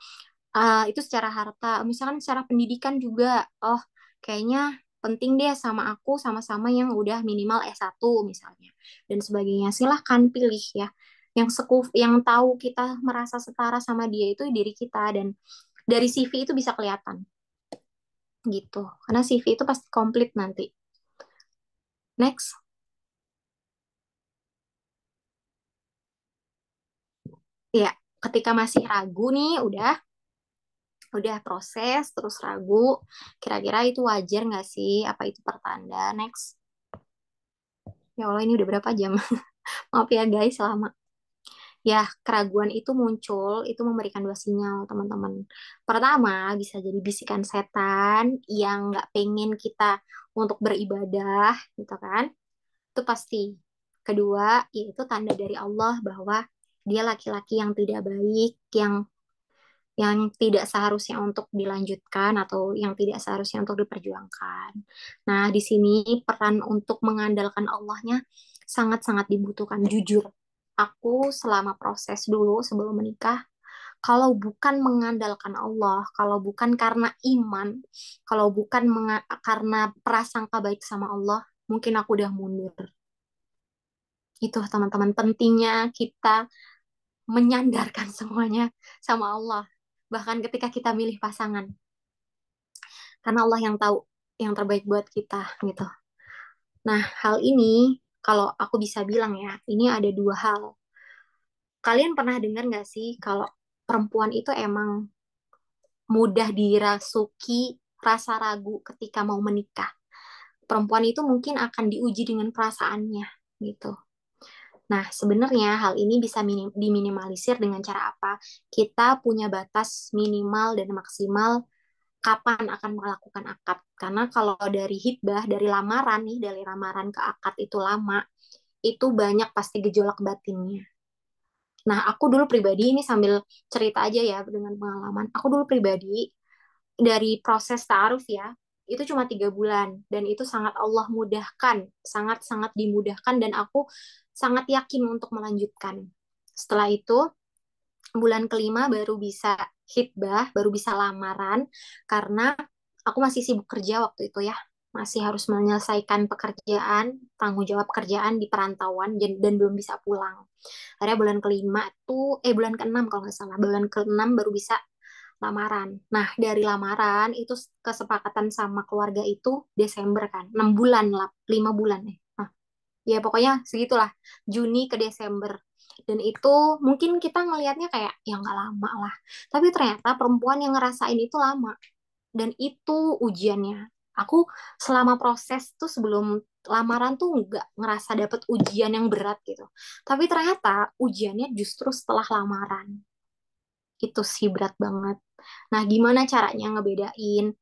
Speaker 3: Itu secara harta, misalkan secara pendidikan juga, oh kayaknya penting deh sama aku sama-sama yang udah minimal S1 misalnya dan sebagainya. Silahkan pilih ya. Yang tahu kita merasa setara sama dia itu diri kita, dan dari CV itu bisa kelihatan gitu. Karena CV itu pasti komplit nanti. Next. Ya, ketika masih ragu nih, udah proses terus ragu, kira-kira itu wajar nggak sih? Apa itu pertanda? Next. Ya Allah, ini udah berapa jam? Maaf ya guys, lama. Ya, keraguan itu muncul, itu memberikan 2 sinyal, teman-teman. Pertama, bisa jadi bisikan setan yang nggak pengen kita untuk beribadah, gitu kan? Itu pasti. Kedua, yaitu tanda dari Allah bahwa dia laki-laki yang tidak baik, yang tidak seharusnya untuk dilanjutkan atau yang tidak seharusnya untuk diperjuangkan. Nah, di sini peran untuk mengandalkan Allahnya sangat-sangat dibutuhkan. Jujur, aku selama proses dulu sebelum menikah, kalau bukan mengandalkan Allah, kalau bukan karena iman, kalau bukan karena prasangka baik sama Allah, mungkin aku udah mundur. Itu teman-teman, pentingnya kita menyandarkan semuanya sama Allah. Bahkan ketika kita milih pasangan. Karena Allah yang tahu yang terbaik buat kita gitu. Nah, hal ini kalau aku bisa bilang ya, ini ada 2 hal. Kalian pernah dengar nggak sih kalau perempuan itu emang mudah dirasuki rasa ragu ketika mau menikah? Perempuan itu mungkin akan diuji dengan perasaannya gitu. Nah, sebenarnya hal ini bisa diminimalisir dengan cara apa? Kita punya batas minimal dan maksimal kapan akan melakukan akad. Karena kalau dari hitbah, dari lamaran nih, dari lamaran ke akad itu lama, itu banyak pasti gejolak batinnya. Nah, aku dulu pribadi ini sambil cerita aja ya dengan pengalaman. Aku dulu pribadi dari proses ta'aruf ya, itu cuma 3 bulan dan itu sangat Allah mudahkan, sangat-sangat dimudahkan dan aku sangat yakin untuk melanjutkan. Setelah itu bulan kelima baru bisa hitbah, baru bisa lamaran karena aku masih sibuk kerja waktu itu ya. Masih harus menyelesaikan pekerjaan, tanggung jawab kerjaan di perantauan dan belum bisa pulang. Akhirnya bulan kelima tuh, bulan keenam kalau nggak salah, bulan keenam baru bisa lamaran. Nah, dari lamaran itu kesepakatan sama keluarga itu Desember kan, 6 bulan lah, 5 bulan ya. Nah, ya pokoknya segitulah, Juni ke Desember. Dan itu mungkin kita ngelihatnya kayak ya nggak lama lah. Tapi ternyata perempuan yang ngerasain itu lama. Dan itu ujiannya. Aku selama proses tuh sebelum lamaran tuh nggak ngerasa dapet ujian yang berat gitu. Tapi ternyata ujiannya justru setelah lamaran. Itu sih berat banget. Nah, gimana caranya ngebedain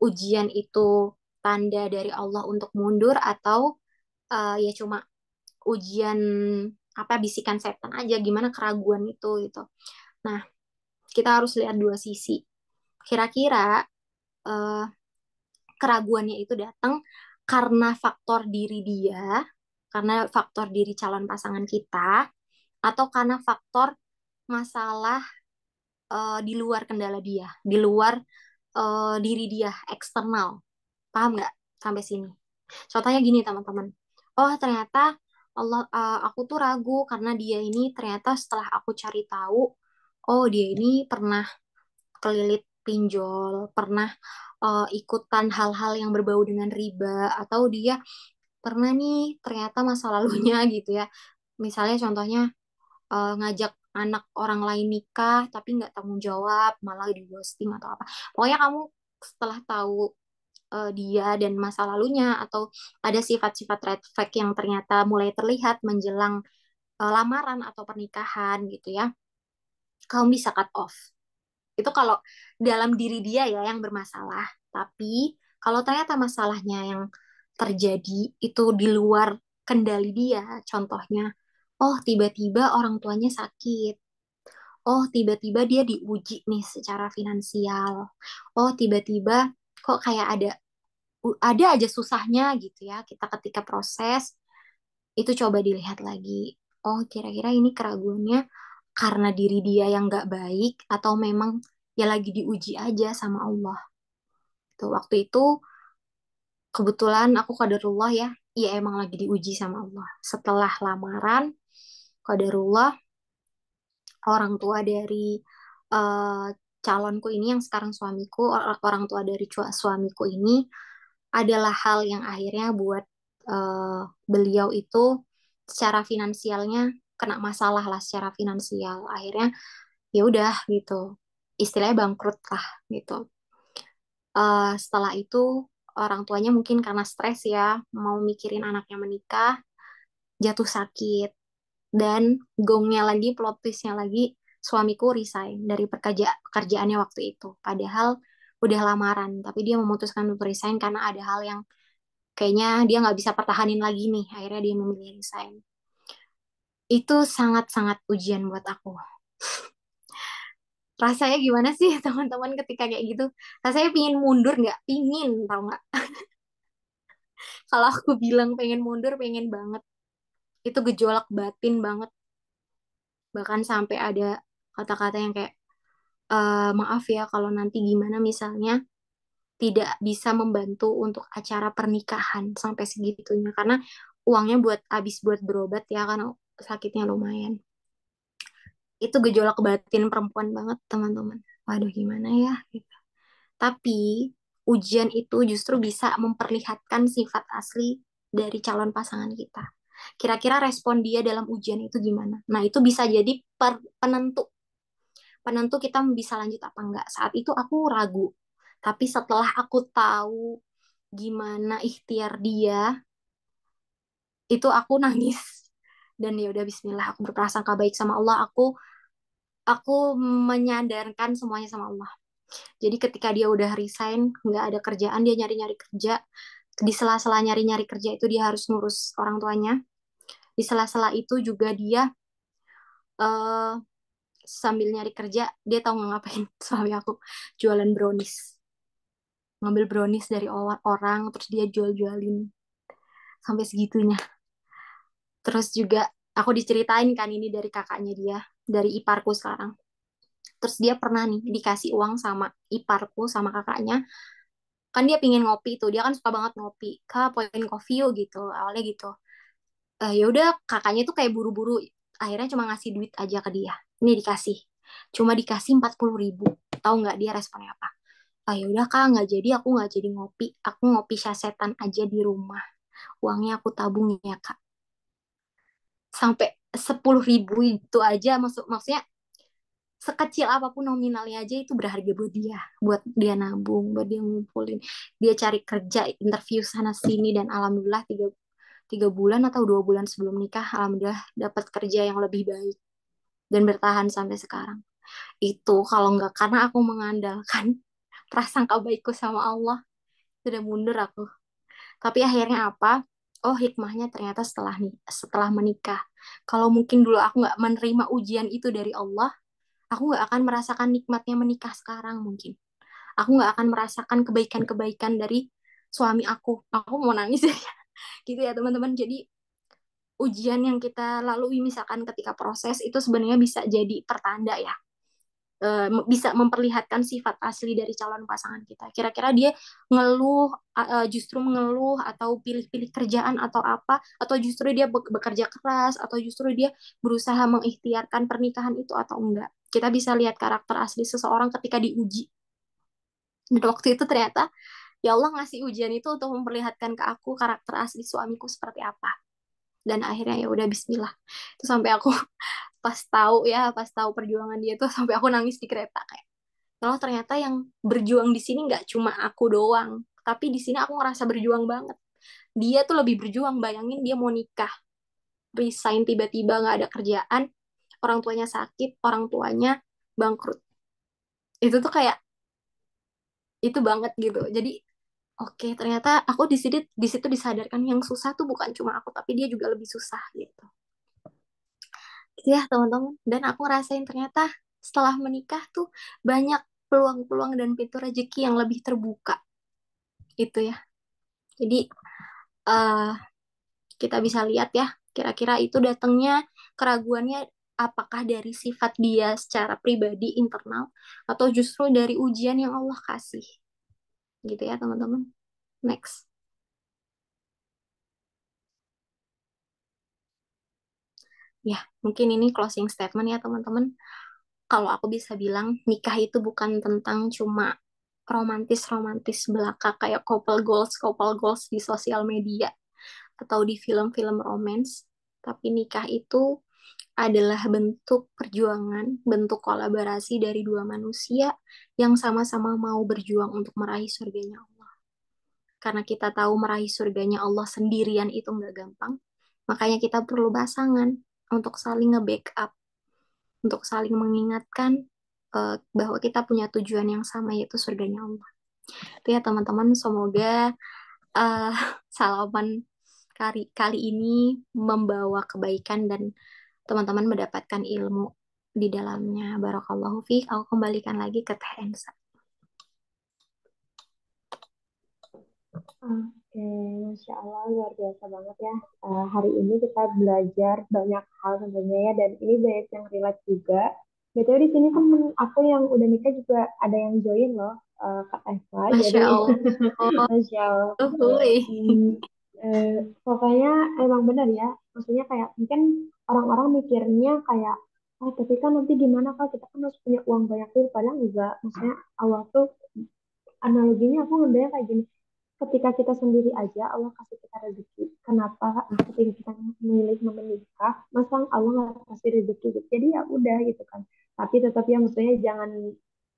Speaker 3: ujian itu tanda dari Allah untuk mundur atau ya cuma ujian apa bisikan setan aja, gimana keraguan itu gitu. Nah, kita harus lihat 2 sisi. Kira-kira eh, keraguannya itu datang karena faktor diri dia, karena faktor diri calon pasangan kita, atau karena faktor masalah di luar kendala dia, di luar diri dia, eksternal. Paham nggak sampai sini? Contohnya gini teman-teman. Oh ternyata aku tuh ragu karena dia ini ternyata setelah aku cari tahu, oh dia ini pernah kelilit pinjol, pernah ikutan hal-hal yang berbau dengan riba, atau dia pernah nih ternyata masa lalunya gitu ya. Misalnya contohnya ngajak anak orang lain nikah tapi nggak tanggung jawab, malah di ghosting atau apa. Pokoknya kamu setelah tahu dia dan masa lalunya atau ada sifat-sifat red flag yang ternyata mulai terlihat menjelang lamaran atau pernikahan gitu ya, kamu bisa cut off. Itu kalau dalam diri dia ya yang bermasalah. Tapi kalau ternyata masalahnya yang terjadi itu di luar kendali dia, contohnya, oh tiba-tiba orang tuanya sakit, oh tiba-tiba dia diuji nih secara finansial, oh tiba-tiba kok kayak ada aja susahnya gitu ya kita ketika proses, itu coba dilihat lagi. Oh kira-kira ini keraguannya karena diri dia yang nggak baik atau memang ya lagi diuji aja sama Allah. Tuh waktu itu kebetulan aku qadarullah ya, ya emang lagi diuji sama Allah. Setelah lamaran, qadarullah orang tua dari eh, calonku ini yang sekarang suamiku, orang tua dari suamiku ini adalah hal yang akhirnya buat beliau itu secara finansialnya kena masalah lah secara finansial. Akhirnya ya udah gitu. Istilahnya bangkrut lah gitu. Setelah itu orang tuanya mungkin karena stres ya, mau mikirin anaknya menikah, jatuh sakit. Dan gongnya lagi, plot twistnya lagi, suamiku resign dari pekerjaannya waktu itu. Padahal udah lamaran, tapi dia memutuskan untuk resign karena ada hal yang kayaknya dia nggak bisa pertahanin lagi nih. Akhirnya dia memilih resign. Itu sangat-sangat ujian buat aku. Rasanya gimana sih teman-teman ketika kayak gitu? Rasanya pingin mundur nggak? Pingin, tau nggak? Kalau aku bilang pengen mundur, pengen banget. Itu gejolak batin banget. Bahkan sampai ada kata-kata yang kayak, maaf ya kalau nanti gimana misalnya tidak bisa membantu untuk acara pernikahan sampai segitunya. Karena uangnya buat habis buat berobat ya, karena sakitnya lumayan. Itu gejolak batin perempuan banget, teman-teman. Waduh, gimana ya? Gitu. Tapi ujian itu justru bisa memperlihatkan sifat asli dari calon pasangan kita. Kira-kira respon dia dalam ujian itu gimana? Nah, itu bisa jadi penentu. Penentu kita bisa lanjut apa enggak. Saat itu aku ragu. Tapi setelah aku tahu gimana ikhtiar dia, itu aku nangis. Dan ya udah bismillah, aku berprasangka baik sama Allah. Aku menyadarkan semuanya sama Allah. Jadi ketika dia udah resign, nggak ada kerjaan, dia nyari-nyari kerja. Di sela-sela nyari-nyari kerja itu dia harus ngurus orang tuanya. Di sela-sela itu juga dia eh, sambil nyari kerja, dia tahu nggak ngapain suami aku jualan brownies. Ngambil brownies dari orang, terus dia jual-jualin sampai segitunya. Terus juga aku diceritain kan ini dari kakaknya dia, dari iparku sekarang. Terus dia pernah nih dikasih uang sama iparku sama kakaknya, kan dia pingin ngopi tuh, dia kan suka banget ngopi, kak poin coffee yuk gitu, awalnya gitu. Ya udah kakaknya tuh kayak buru-buru, akhirnya cuma ngasih duit aja ke dia, ini dikasih, cuma dikasih 40.000. Tahu nggak dia responnya apa? Ya udah kak, nggak jadi, aku nggak jadi ngopi, aku ngopi sasetan aja di rumah, uangnya aku tabung ya kak. Sampai 10.000 itu aja, maksudnya sekecil apapun nominalnya aja itu berharga buat dia nabung, buat dia ngumpulin, dia cari kerja, interview sana sini, dan alhamdulillah 3 bulan atau 2 bulan sebelum nikah, alhamdulillah dapat kerja yang lebih baik dan bertahan sampai sekarang. Itu kalau nggak karena aku mengandalkan prasangka baikku sama Allah, sudah mundur aku. Tapi akhirnya apa? Oh hikmahnya ternyata setelah menikah. Kalau mungkin dulu aku nggak menerima ujian itu dari Allah, aku nggak akan merasakan nikmatnya menikah sekarang mungkin. Aku nggak akan merasakan kebaikan-kebaikan dari suami aku. Aku mau nangis ya. Gitu ya teman-teman. Jadi ujian yang kita lalui misalkan ketika proses itu sebenarnya bisa jadi pertanda ya. bisa memperlihatkan sifat asli dari calon pasangan kita. Kira-kira dia ngeluh, justru mengeluh, atau pilih-pilih kerjaan atau apa, atau justru dia bekerja keras, atau justru dia berusaha mengikhtiarkan pernikahan itu atau enggak. Kita bisa lihat karakter asli seseorang ketika diuji. Dan waktu itu ternyata ya Allah ngasih ujian itu untuk memperlihatkan ke aku karakter asli suamiku seperti apa. Dan akhirnya ya udah Bismillah. Itu sampai aku pas tahu perjuangan dia tuh sampai aku nangis di kereta kayak. Kalau ternyata yang berjuang di sini nggak cuma aku doang, tapi di sini aku ngerasa berjuang banget. Dia tuh lebih berjuang, bayangin dia mau nikah, resign tiba-tiba nggak ada kerjaan, orang tuanya sakit, orang tuanya bangkrut. Itu tuh kayak itu banget gitu. Jadi oke, ternyata aku di situ disadarkan yang susah tuh bukan cuma aku, tapi dia juga lebih susah gitu. Gitu ya teman-teman. Dan aku ngerasain ternyata setelah menikah tuh banyak peluang-peluang dan pintu rezeki yang lebih terbuka. Itu ya. Jadi eh kita bisa lihat ya, kira-kira itu datangnya keraguannya apakah dari sifat dia secara pribadi internal atau justru dari ujian yang Allah kasih. Gitu ya teman-teman. Next. Ya, mungkin ini closing statement ya teman-teman. Kalau aku bisa bilang, nikah itu bukan tentang cuma romantis-romantis belaka kayak couple goals di sosial media atau di film-film romance. Tapi nikah itu adalah bentuk perjuangan, bentuk kolaborasi dari dua manusia yang sama-sama mau berjuang untuk meraih surganya Allah. Karena kita tahu meraih surganya Allah sendirian itu nggak gampang, makanya kita perlu pasangan untuk saling nge-backup, untuk saling mengingatkan bahwa kita punya tujuan yang sama yaitu surganya Allah. Itu ya teman-teman, semoga uh, salaman kali ini membawa kebaikan dan teman-teman mendapatkan ilmu di dalamnya. Barakallahu fiik. Aku kembalikan lagi ke Teh Ensa.
Speaker 2: Oke, Masya Allah luar biasa banget ya. Hari ini kita belajar banyak hal tentunya ya, dan ini banyak yang relate juga. Betul di sini temen aku yang udah nikah juga ada yang join loh, Kak Eva.
Speaker 3: Masya
Speaker 2: Jadi,
Speaker 3: Allah.
Speaker 2: Masya Allah.
Speaker 3: Uhuy.
Speaker 2: Hmm, pokoknya emang benar ya. Maksudnya kayak mungkin orang-orang mikirnya kayak, oh tapi kan nanti gimana kalau kita kan harus punya uang banyak dulu. Padahal enggak. Maksudnya Allah tuh analoginya aku ngambilnya kayak gini. Ketika kita sendiri aja Allah kasih kita rezeki. Kenapa ketika kita memilih menikah, masa Allah nggak kasih rezeki gitu. Jadi ya udah gitu kan. Tapi tetap ya maksudnya jangan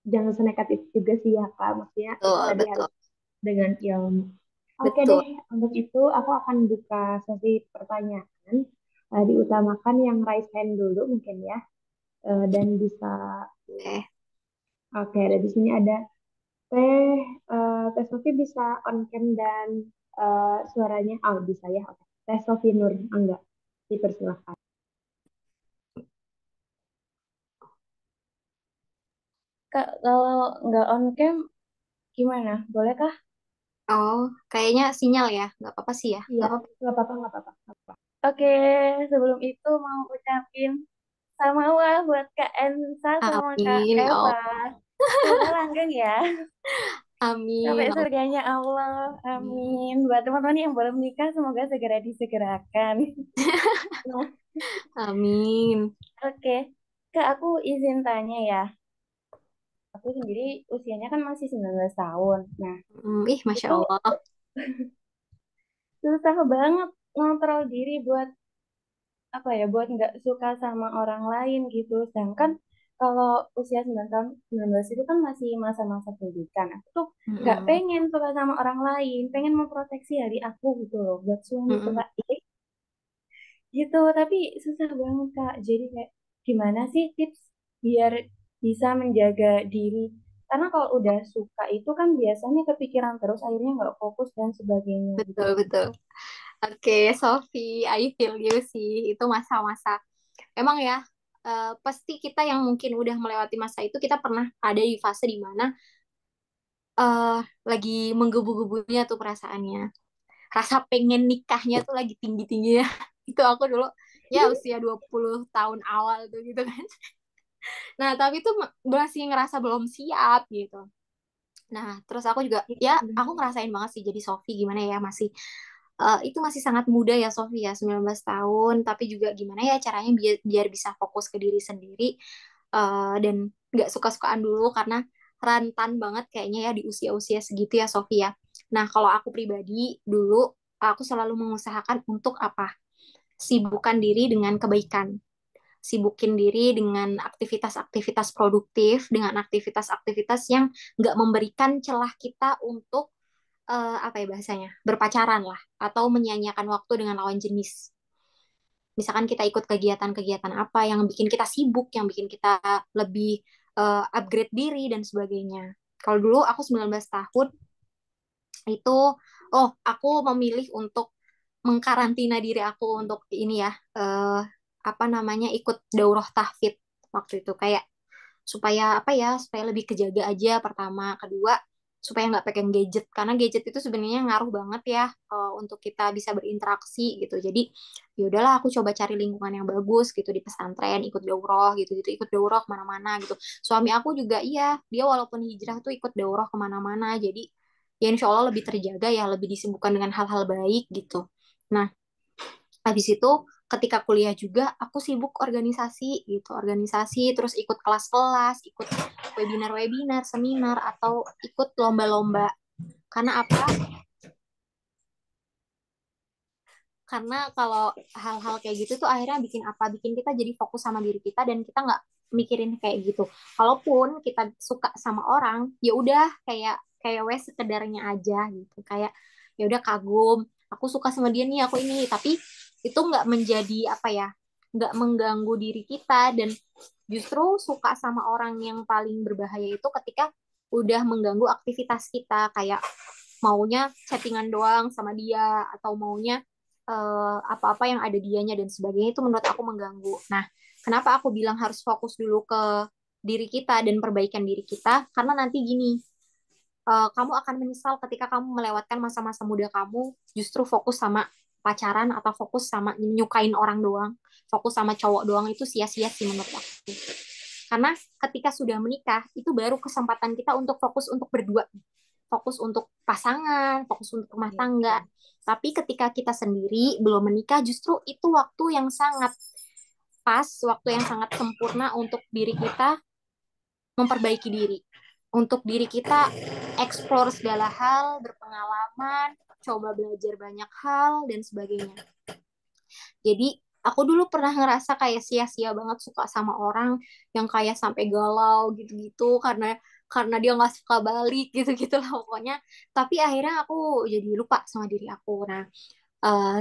Speaker 2: jangan senekat itu juga sih ya Kak. Maksudnya itu
Speaker 3: Betul,
Speaker 2: tadi
Speaker 3: betul,
Speaker 2: harus dengan ilmu. Oke
Speaker 3: betul.
Speaker 2: deh, untuk itu aku akan buka sesi pertanyaan. Diutamakan yang raise hand dulu mungkin ya. Dan bisa,
Speaker 3: Eh,
Speaker 2: oke, ada di sini ada Teh, Teh Sofi bisa on cam dan suaranya, oh bisa ya, oke. Teh Sofi Nur Angga, dipersilahkan.
Speaker 4: Kak, kalau nggak on cam gimana? Bolehkah?
Speaker 3: oh, kayaknya sinyal ya. Nggak apa-apa sih ya.
Speaker 2: Iya,
Speaker 3: Nggak apa-apa.
Speaker 2: nggak apa-apa, nggak apa-apa.
Speaker 4: Oke, sebelum itu mau ucapin sama wah buat Kak Ensa sama Kak
Speaker 3: Amin, ya
Speaker 4: Eva.
Speaker 3: Allah.
Speaker 4: Semoga langgeng ya. Sampai
Speaker 3: Amin, ya Allah.
Speaker 4: surganya Allah. Amin. Buat teman-teman yang belum nikah, semoga segera disegerakan. Nah,
Speaker 3: Amin.
Speaker 4: oke. Kak, aku izin tanya ya. Aku sendiri usianya kan masih 19 tahun. Nah,
Speaker 3: Ih, Masya
Speaker 4: itu
Speaker 3: Allah.
Speaker 4: susah banget ngontrol diri buat apa ya buat nggak suka sama orang lain gitu. Sedangkan kalau usia 9 tahun 19 itu kan masih masa-masa pendidikan. Aku tuh nggak
Speaker 3: Mm-mm.
Speaker 4: pengen suka sama orang lain, pengen memproteksi hari aku gitu loh buat suamiku
Speaker 3: Mm-mm.
Speaker 4: Kak. Gitu, tapi susah banget Kak. Jadi kayak gimana sih tips biar bisa menjaga diri? Karena kalau udah suka itu kan biasanya kepikiran terus, akhirnya nggak fokus dan sebagainya gitu.
Speaker 3: Betul, betul. Oke, Sofi, I feel you sih. Itu masa-masa. Emang ya, pasti kita yang mungkin udah melewati masa itu, kita pernah ada di fase di mana eh lagi menggebu-gebunya tuh perasaannya. Rasa pengen nikahnya tuh lagi tinggi-tingginya. Itu aku dulu, ya usia 20 tahun awal tuh gitu kan. Nah, tapi tuh masih ngerasa belum siap gitu. Nah, terus aku juga ya aku ngerasain banget sih jadi Sofi gimana ya masih itu masih sangat muda ya Sofi ya 19 tahun, tapi juga gimana ya caranya biar bisa fokus ke diri sendiri dan nggak suka-sukaan dulu karena rentan banget kayaknya ya di usia-usia segitu ya Sofi ya. Nah, kalau aku pribadi dulu aku selalu mengusahakan untuk apa? Sibukkan diri dengan kebaikan, sibukin diri dengan aktivitas-aktivitas produktif, dengan aktivitas-aktivitas yang nggak memberikan celah kita untuk apa ya bahasanya, berpacaran lah, atau menyanyiakan waktu dengan lawan jenis. Misalkan kita ikut kegiatan-kegiatan apa yang bikin kita sibuk, yang bikin kita lebih upgrade diri dan sebagainya. Kalau dulu aku 19 tahun itu, oh aku memilih untuk mengkarantina diri aku untuk ini ya, apa namanya ikut daurah tahfidz waktu itu kayak supaya apa ya supaya lebih kejaga aja pertama kedua supaya nggak pegang gadget karena gadget itu sebenarnya ngaruh banget ya untuk kita bisa berinteraksi gitu jadi ya udahlah aku coba cari lingkungan yang bagus gitu di pesantren ikut daurah gitu gitu ikut daurah kemana-mana gitu suami aku juga iya dia walaupun hijrah tuh ikut daurah kemana-mana jadi ya insya Allah lebih terjaga ya lebih disibukkan dengan hal-hal baik gitu nah habis itu ketika kuliah juga aku sibuk organisasi gitu organisasi terus ikut kelas-kelas ikut webinar-webinar seminar atau ikut lomba-lomba karena apa karena kalau hal-hal kayak gitu tuh akhirnya bikin apa bikin kita jadi fokus sama diri kita dan kita nggak mikirin kayak gitu kalaupun kita suka sama orang ya udah kayak kayak wes sekedarnya aja gitu kayak ya udah kagum aku suka sama dia nih aku ini tapi itu nggak menjadi apa ya nggak mengganggu diri kita dan justru suka sama orang yang paling berbahaya itu ketika udah mengganggu aktivitas kita kayak maunya chattingan doang sama dia atau maunya apa-apa yang ada dianya dan sebagainya itu menurut aku mengganggu. Nah, kenapa aku bilang harus fokus dulu ke diri kita dan perbaikan diri kita? Karena nanti gini, kamu akan menyesal ketika kamu melewatkan masa-masa muda kamu justru fokus sama pacaran atau fokus sama nyukain orang doang, fokus sama cowok doang itu sia-sia sih menurut aku. Karena ketika sudah menikah, itu baru kesempatan kita untuk fokus untuk berdua, fokus untuk pasangan, fokus untuk rumah tangga. Tapi ketika kita sendiri belum menikah, justru itu waktu yang sangat pas, waktu yang sangat sempurna untuk diri kita memperbaiki diri. Untuk diri kita explore segala hal, berpengalaman, coba belajar banyak hal, dan sebagainya. Jadi aku dulu pernah ngerasa kayak sia-sia banget suka sama orang yang kayak sampai galau gitu-gitu karena dia nggak suka balik gitu-gitu lah pokoknya. Tapi akhirnya aku jadi lupa sama diri aku. Nah,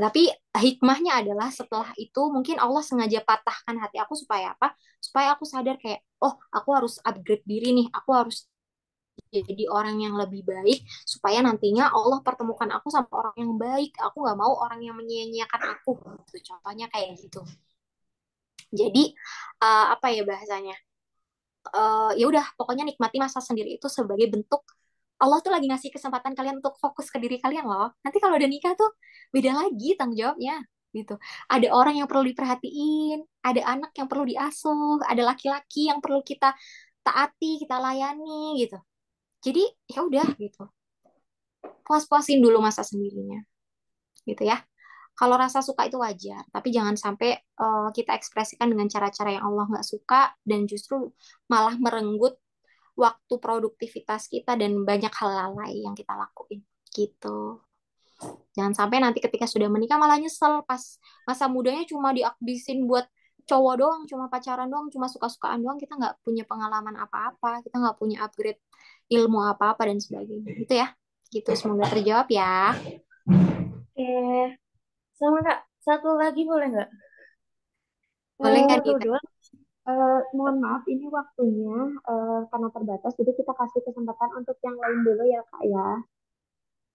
Speaker 3: tapi hikmahnya adalah setelah itu mungkin Allah sengaja patahkan hati aku supaya apa? Supaya aku sadar kayak, oh aku harus upgrade diri nih, aku harus jadi orang yang lebih baik supaya nantinya Allah pertemukan aku sama orang yang baik. Aku nggak mau orang yang menyia-nyiakan aku. Gitu, contohnya kayak gitu. Jadi apa ya bahasanya? Ya udah, pokoknya nikmati masa sendiri itu sebagai bentuk Allah tuh lagi ngasih kesempatan kalian untuk fokus ke diri kalian loh. Nanti kalau udah nikah tuh beda lagi tanggung jawabnya gitu. Ada orang yang perlu diperhatiin, ada anak yang perlu diasuh, ada laki-laki yang perlu kita taati, kita layani gitu. Jadi ya udah gitu. Puas-puasin dulu masa sendirinya gitu ya. Kalau rasa suka itu wajar, tapi jangan sampai kita ekspresikan dengan cara-cara yang Allah nggak suka dan justru malah merenggut waktu produktivitas kita dan banyak hal lalai yang kita lakuin gitu. Jangan sampai nanti ketika sudah menikah malah nyesel pas masa mudanya cuma dihabisin buat cowok doang, cuma pacaran doang, cuma suka-sukaan doang, kita nggak punya pengalaman apa-apa, kita nggak punya upgrade ilmu apa-apa dan sebagainya. Gitu ya. Gitu, semoga terjawab ya.
Speaker 4: Oke, sama Kak. Satu lagi boleh nggak?
Speaker 3: Boleh kan
Speaker 4: Satu
Speaker 3: kita?
Speaker 4: doang.
Speaker 2: Mohon maaf, ini waktunya karena terbatas, jadi kita kasih kesempatan untuk yang lain dulu ya Kak ya.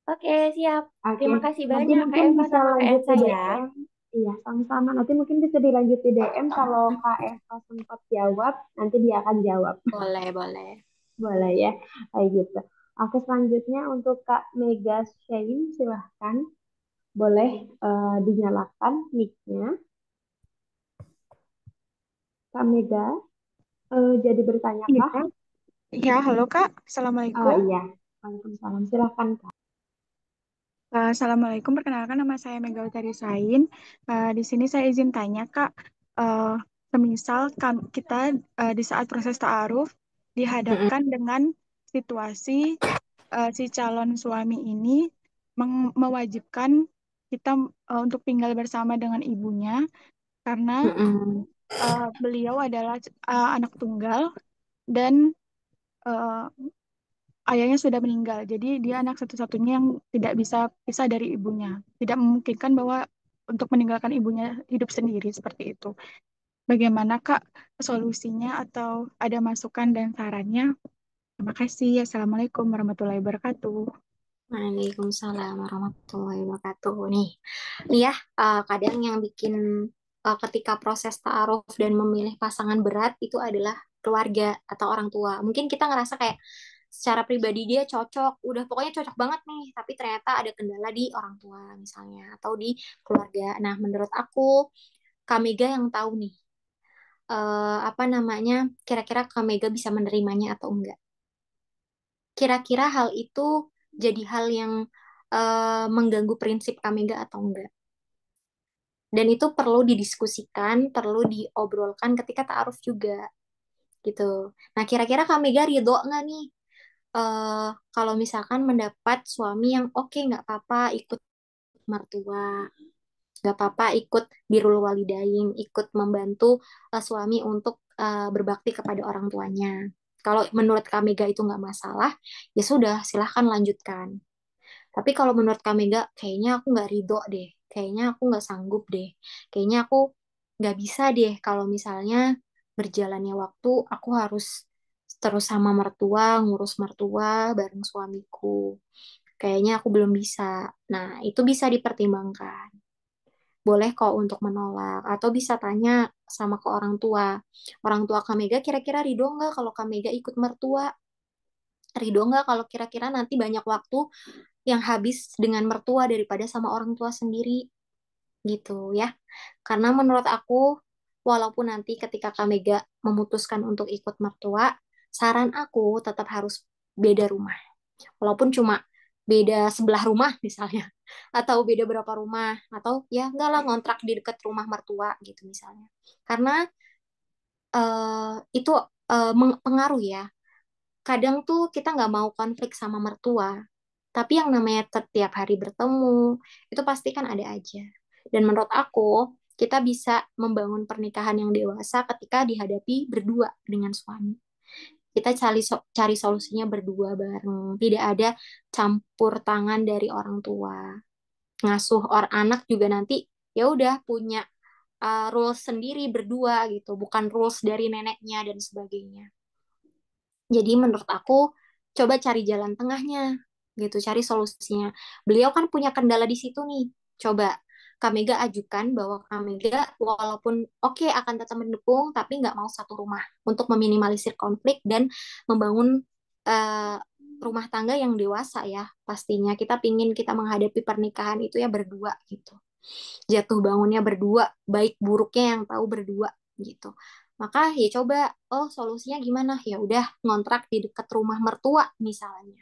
Speaker 4: Oke, siap.
Speaker 2: Oke,
Speaker 4: Terima kasih
Speaker 2: nanti
Speaker 4: banyak Kak
Speaker 2: mungkin
Speaker 4: Eva
Speaker 2: bisa
Speaker 4: sama Kak
Speaker 2: lanjut
Speaker 4: Ensa
Speaker 2: di
Speaker 4: ya.
Speaker 2: DM. Iya, sama-sama. Nanti mungkin bisa dilanjut di DM kalau Kak Eva sempat jawab, nanti dia akan jawab.
Speaker 3: Boleh, boleh.
Speaker 2: Boleh ya, kayak gitu. Oke, selanjutnya untuk Kak Mega Shane, silahkan. Boleh dinyalakan mic-nya. Kak Mega. Jadi bertanya
Speaker 5: Iya,
Speaker 2: kah?
Speaker 5: Kak. Ya, halo Kak.
Speaker 2: Oh
Speaker 5: Assalamualaikum.
Speaker 2: iya, Waalaikumsalam. Silahkan Kak.
Speaker 5: Assalamualaikum. Perkenalkan nama saya Megawati Sain. Di sini saya izin tanya Kak, Eh, semisal kita di saat proses ta'aruf
Speaker 3: Mm-mm.
Speaker 5: dihadapkan dengan situasi si calon suami ini mewajibkan kita untuk tinggal bersama dengan ibunya karena
Speaker 3: Mm-mm.
Speaker 5: beliau adalah anak tunggal dan eh, ayahnya sudah meninggal. Jadi dia anak satu-satunya yang tidak bisa pisah dari ibunya. Tidak memungkinkan bahwa untuk meninggalkan ibunya hidup sendiri seperti itu. Bagaimana Kak solusinya atau ada masukan dan sarannya? Terima kasih. Assalamualaikum warahmatullahi wabarakatuh.
Speaker 3: Waalaikumsalam warahmatullahi wabarakatuh. Nih ya, kadang yang bikin ketika proses ta'aruf dan memilih pasangan berat itu adalah keluarga atau orang tua. Mungkin kita ngerasa kayak secara pribadi dia cocok, udah pokoknya cocok banget nih, tapi ternyata ada kendala di orang tua misalnya atau di keluarga. Nah, menurut aku Kak Mega yang tahu nih, apa namanya, kira-kira Kak Mega bisa menerimanya atau enggak. Kira-kira hal itu jadi hal yang mengganggu prinsip Kak Mega atau enggak. Dan itu perlu didiskusikan, perlu diobrolkan ketika ta'aruf juga gitu. Nah, kira-kira Kak Mega ridho nggak nih kalau misalkan mendapat suami yang oke, nggak apa-apa ikut mertua, nggak apa-apa ikut birrul walidain, ikut membantu suami untuk berbakti kepada orang tuanya. Kalau menurut Kak Mega itu nggak masalah, ya sudah silahkan lanjutkan. Tapi kalau menurut Kak Mega, kayaknya aku nggak ridho deh. Kayaknya aku nggak sanggup deh. Kayaknya aku nggak bisa deh kalau misalnya berjalannya waktu, aku harus terus sama mertua, ngurus mertua bareng suamiku. Kayaknya aku belum bisa. Nah, itu bisa dipertimbangkan. Boleh kok untuk menolak. Atau bisa tanya sama ke orang tua. Orang tua Kak Mega kira-kira ridho nggak kalau Kak Mega ikut mertua? Ridho nggak kalau kira-kira nanti banyak waktu yang habis dengan mertua daripada sama orang tua sendiri gitu ya. Karena menurut aku walaupun nanti ketika Kak Mega memutuskan untuk ikut mertua, saran aku tetap harus beda rumah. Walaupun cuma beda sebelah rumah misalnya atau beda berapa rumah atau ya enggak lah ngontrak di dekat rumah mertua gitu misalnya. Karena itu pengaruh ya. Kadang tuh kita nggak mau konflik sama mertua, tapi yang namanya setiap hari bertemu, itu pasti kan ada aja. Dan menurut aku, kita bisa membangun pernikahan yang dewasa ketika dihadapi berdua dengan suami. Kita cari solusinya berdua bareng. Tidak ada campur tangan dari orang tua. Ngasuh orang anak juga nanti ya udah punya rules sendiri berdua gitu, bukan rules dari neneknya dan sebagainya. Jadi menurut aku coba cari jalan tengahnya gitu, cari solusinya. Beliau kan punya kendala di situ nih. Coba Kak Mega ajukan bahwa Kak Mega walaupun oke akan tetap mendukung tapi nggak mau satu rumah untuk meminimalisir konflik dan membangun eh, rumah tangga yang dewasa ya pastinya. Kita pingin kita menghadapi pernikahan itu ya berdua gitu. Jatuh bangunnya berdua, baik buruknya yang tahu berdua gitu. Maka ya coba, oh solusinya gimana? Ya udah ngontrak di dekat rumah mertua misalnya.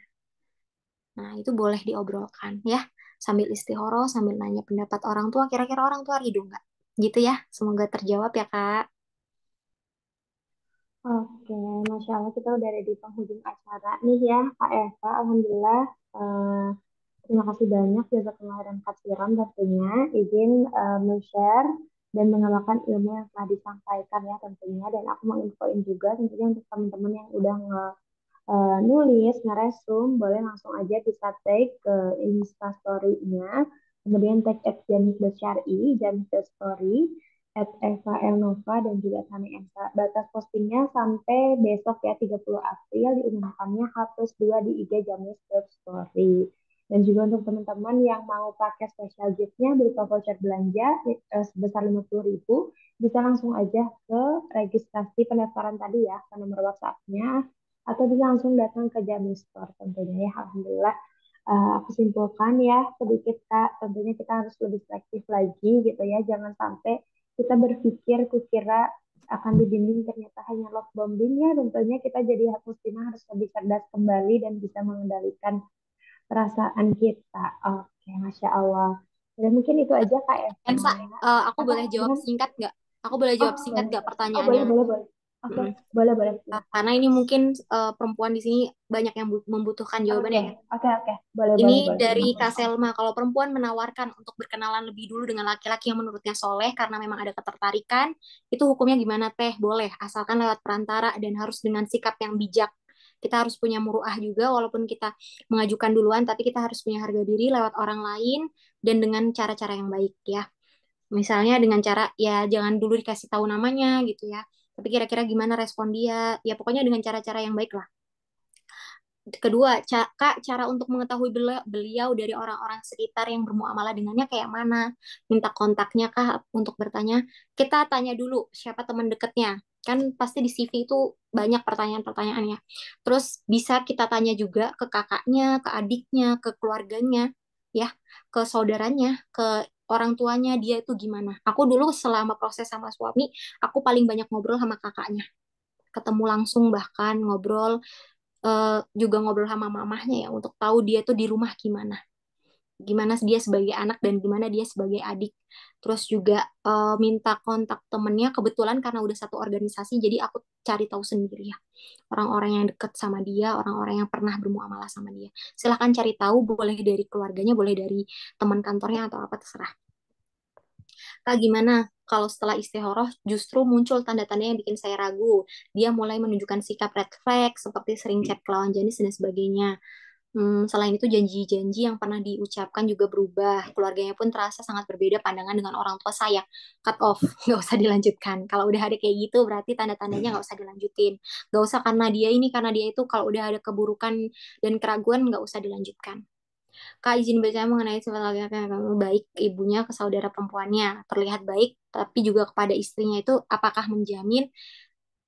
Speaker 3: Nah, itu boleh diobrolkan ya. Sambil istihoroh, sambil nanya pendapat orang tua, kira-kira orang tua ridho nggak? Gitu ya. Semoga terjawab ya, Kak.
Speaker 2: Oke, Masya Allah kita udah ada di penghujung acara nih ya, Kak Eva. Alhamdulillah. eh, Terima kasih banyak jazakallah dan katsiran tentunya izin men-share dan menambahkan ilmu yang telah disampaikan ya tentunya, dan aku mau infoin juga tentunya untuk teman-teman yang udah nulis, ngeresum, boleh langsung aja bisa tag ke Instastory-nya, kemudian tag @janis.syari, janis.story, Eva Elnova, dan juga Tani Ensa. Batas postingnya sampai besok ya, 30 April, diumumkannya H+2 di IG Janis.story. Dan juga untuk teman-teman yang mau pakai special gift-nya berupa voucher belanja sebesar 50.000, bisa langsung aja ke registrasi pendaftaran tadi ya, ke nomor WhatsApp-nya, atau bisa langsung datang ke Jamil Store tentunya ya. Alhamdulillah. Aku simpulkan ya sedikit Kak, tentunya kita harus lebih selektif lagi gitu ya, jangan sampai kita berpikir kukira akan dibimbing ternyata hanya love bombing ya, tentunya kita jadi muslimah harus lebih cerdas kembali dan bisa mengendalikan perasaan kita. Oke, Masya Allah. Dan mungkin itu aja Kak
Speaker 3: Ensa,
Speaker 2: Eva.
Speaker 3: aku
Speaker 2: Apa?
Speaker 3: boleh jawab
Speaker 2: Gimana?
Speaker 3: singkat nggak? Aku boleh
Speaker 2: Oh,
Speaker 3: jawab singkat
Speaker 2: boleh.
Speaker 3: nggak
Speaker 2: Oh, boleh,
Speaker 3: pertanyaannya?
Speaker 2: boleh, boleh. Oke,
Speaker 3: Mm.
Speaker 2: boleh, boleh. Silahkan.
Speaker 3: Karena ini mungkin perempuan di sini banyak yang membutuhkan
Speaker 2: Oke,
Speaker 3: jawabannya ya.
Speaker 2: oke. Boleh, boleh,
Speaker 3: Ini
Speaker 2: boleh.
Speaker 3: dari Kak Selma, kalau perempuan menawarkan untuk berkenalan lebih dulu dengan laki-laki yang menurutnya soleh karena memang ada ketertarikan, itu hukumnya gimana teh? Boleh, asalkan lewat perantara dan harus dengan sikap yang bijak. Kita harus punya muruah juga, walaupun kita mengajukan duluan, tapi kita harus punya harga diri lewat orang lain dan dengan cara-cara yang baik ya. Misalnya dengan cara ya jangan dulu dikasih tahu namanya gitu ya. Tapi kira-kira gimana respon dia? Ya pokoknya dengan cara-cara yang baik lah. Kedua, Kak, cara untuk mengetahui beliau dari orang-orang sekitar yang bermuamalah dengannya kayak mana? Minta kontaknya Kak untuk bertanya. Kita tanya dulu siapa teman dekatnya. Kan pasti di CV itu banyak pertanyaan-pertanyaan ya. Terus bisa kita tanya juga ke kakaknya, ke adiknya, ke keluarganya, ya, ke saudaranya, ke orang tuanya dia itu gimana. Aku dulu selama proses sama suami, aku paling banyak ngobrol sama kakaknya. Ketemu langsung bahkan ngobrol juga ngobrol sama mamahnya ya untuk tahu dia tuh di rumah gimana. Gimana dia sebagai anak dan gimana dia sebagai adik. Terus juga minta kontak temennya kebetulan karena udah satu organisasi jadi aku cari tahu sendiri ya. Orang-orang yang deket sama dia, orang-orang yang pernah bermuamalah sama dia. Silahkan cari tahu boleh dari keluarganya, boleh dari teman kantornya atau apa terserah. Kak, gimana kalau setelah istihoroh justru muncul tanda-tanda yang bikin saya ragu? Dia mulai menunjukkan sikap red flag seperti sering chat ke lawan jenis dan sebagainya. Selain itu janji-janji yang pernah diucapkan juga berubah. Keluarganya pun terasa sangat berbeda pandangan dengan orang tua saya. Cut off, nggak usah dilanjutkan. Kalau udah ada kayak gitu berarti tanda-tandanya nggak usah dilanjutin. Nggak usah karena dia ini, karena dia itu. Kalau udah ada keburukan dan keraguan nggak usah dilanjutkan. Kak, izin bertanya mengenai sifat laki-laki yang kamu baik ibunya ke saudara perempuannya. Terlihat baik, tapi juga kepada istrinya itu apakah menjamin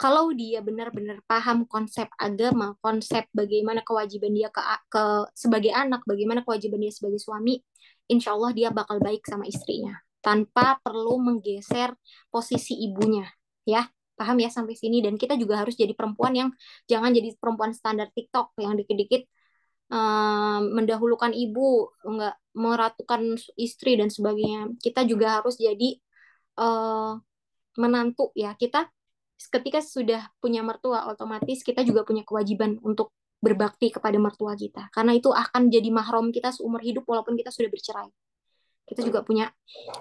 Speaker 3: kalau dia benar-benar paham konsep agama, konsep bagaimana kewajiban dia sebagai anak, bagaimana kewajiban dia sebagai suami, insya Allah dia bakal baik sama istrinya tanpa perlu menggeser posisi ibunya, ya. Paham ya sampai sini? Dan kita juga harus jadi perempuan yang jangan jadi perempuan standar TikTok yang dikit-dikit mendahulukan ibu, enggak meratukan istri dan sebagainya. Kita juga harus jadi uh, menantu ya. Kita ketika sudah punya mertua, otomatis kita juga punya kewajiban untuk berbakti kepada mertua kita. Karena itu akan jadi mahram kita seumur hidup walaupun kita sudah bercerai. Kita juga punya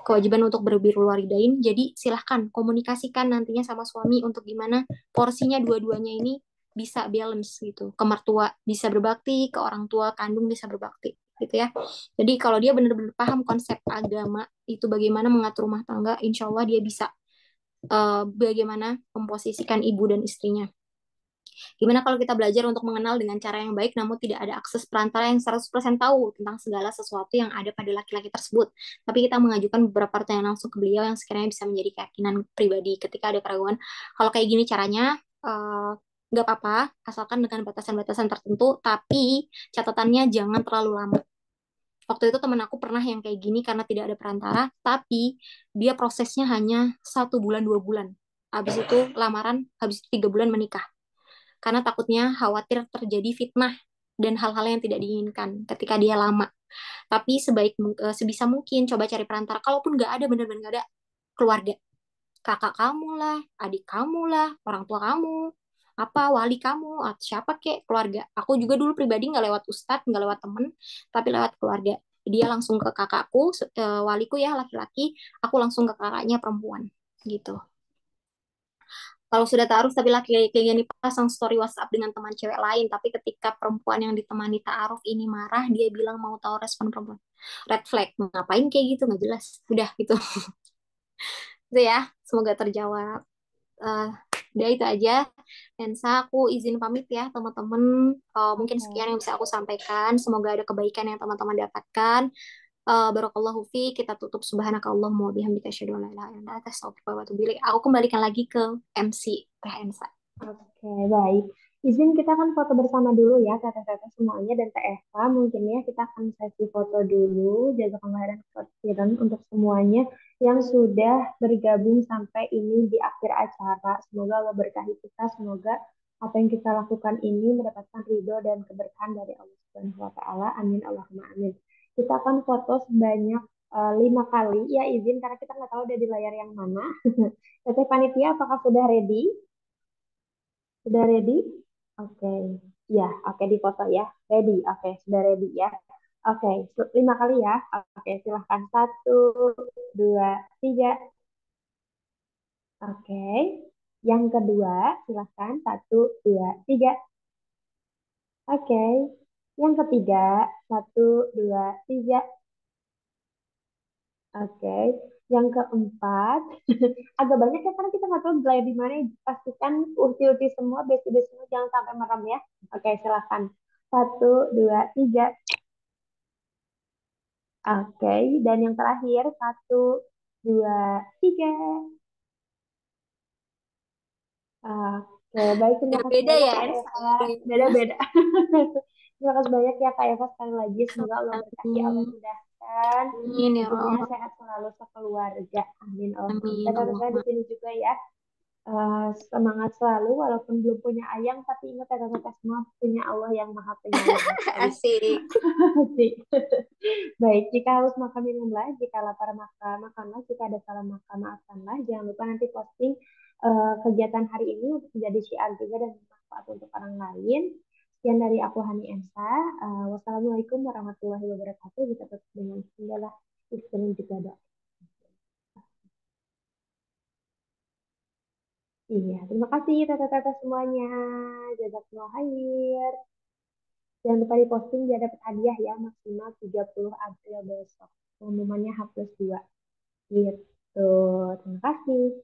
Speaker 3: kewajiban untuk berbirrul walidain. Jadi silahkan komunikasikan nantinya sama suami untuk gimana porsinya dua-duanya ini bisa balance gitu. Ke mertua bisa berbakti, ke orang tua kandung bisa berbakti gitu ya. Jadi kalau dia benar-benar paham konsep agama itu bagaimana mengatur rumah tangga, insya Allah dia bisa bagaimana memposisikan ibu dan istrinya. Gimana kalau kita belajar untuk mengenal dengan cara yang baik namun tidak ada akses perantara yang 100% tahu tentang segala sesuatu yang ada pada laki-laki tersebut. Tapi kita mengajukan beberapa pertanyaan langsung ke beliau yang sekiranya bisa menjadi keyakinan pribadi ketika ada keraguan. Kalau kayak gini caranya, nggak apa-apa, asalkan dengan batasan-batasan tertentu, tapi catatannya jangan terlalu lama. Waktu itu temen aku pernah yang kayak gini karena tidak ada perantara, tapi dia prosesnya hanya 1 bulan 2 bulan. Habis itu lamaran, habis itu 3 bulan menikah. Karena takutnya khawatir terjadi fitnah dan hal-hal yang tidak diinginkan ketika dia lama. Tapi sebisa mungkin coba cari perantara. Kalaupun nggak ada, benar-benar nggak ada, keluarga. Kakak kamu lah, adik kamu lah, orang tua kamu, apa wali kamu, atau siapa kek, keluarga. Aku juga dulu pribadi nggak lewat ustadz, nggak lewat temen, tapi lewat keluarga. Dia langsung ke kakakku, waliku ya laki-laki, aku langsung ke kakaknya perempuan, gitu. Kalau sudah ta'aruf tapi laki-lakinya ini pasang story WhatsApp dengan teman cewek lain, tapi ketika perempuan yang ditemani ta'aruf ini marah, dia bilang mau tahu respon perempuan. Red flag, ngapain kayak gitu, nggak jelas. Udah gitu. Itu ya, semoga terjawab. Udah itu aja. Ensa, aku izin pamit ya teman-teman. Mungkin
Speaker 2: Oke.
Speaker 3: sekian yang bisa aku sampaikan. Semoga ada kebaikan yang teman-teman dapatkan. Barakallahu fi, kita tutup subhanakallahumma wa bihamdika asyhadu an la ilaha illa anta astaghfiruka wa atubu ilaik. Aku kembalikan lagi ke MC Teh Ensa.
Speaker 2: Oke, baik. Izin kita kan foto bersama dulu ya, kakak-kakak semuanya dan Teh Eva. Mungkin ya kita akan sesi foto dulu, jaga dan kekhawatiran untuk semuanya yang sudah bergabung sampai ini di akhir acara. Semoga Allah berkahi kita, semoga apa yang kita lakukan ini mendapatkan ridho dan keberkahan dari Allah Subhanahu wa Ta'ala. Amin Allahumma amin. Kita akan foto sebanyak 5 kali. Ya izin karena kita nggak tahu ada di layar yang mana. Teteh panitia, apakah sudah ready? Sudah ready? Oke. Ya, oke di foto ya. Ready. Oke, sudah ready ya. Oke, 5 kali ya. Oke, silahkan. Satu, dua, tiga. Oke. Yang kedua, silahkan. Satu, dua, tiga. Oke. Yang ketiga, satu, dua, tiga. Oke. Yang keempat, agak banyak ya karena kita nggak tahu gelai di mana. Pastikan uti-uti semua, besi-besi semua, jangan sampai merem ya. Oke, silahkan. Satu, dua, tiga. Oke, dan yang terakhir, satu, dua, tiga. Oke, baik, terima kasih
Speaker 3: Beda-beda
Speaker 2: banyak
Speaker 3: ya
Speaker 2: Kak Eva.
Speaker 3: stylenya.
Speaker 2: Beda-beda. Terima kasih banyak ya Kak Eva sekali lagi. Semoga Allah berkahi, Allah
Speaker 3: Amin.
Speaker 2: mudahkan.
Speaker 3: Amin ya
Speaker 2: Tentunya
Speaker 3: Allah.
Speaker 2: sehat selalu sekeluarga. Amin. Allahumma amin.
Speaker 3: Amin
Speaker 2: Kakak-kakak di
Speaker 3: Allahumma.
Speaker 2: sini juga ya. Semangat selalu walaupun belum punya ayang, tapi ingat kakak-kakak semua punya Allah yang maha penyayang.
Speaker 3: Asik.
Speaker 2: Asik. Baik, jika haus makan minumlah, jika lapar makan makanlah, jika ada salah makan maafkanlah. Jangan lupa nanti posting kegiatan hari ini untuk menjadi syiar juga dan bermanfaat untuk orang lain. Sekian dari aku Hani Ensa. Wassalamualaikum warahmatullahi wabarakatuh. Kita tutup dengan segala istilah juga doa. Iya, terima kasih tata-tata semuanya. Jazakallah khair. Jangan lupa diposting biar dapat hadiah ya, maksimal 30 April besok. Pengumumannya H+2. Gitu. Terima kasih.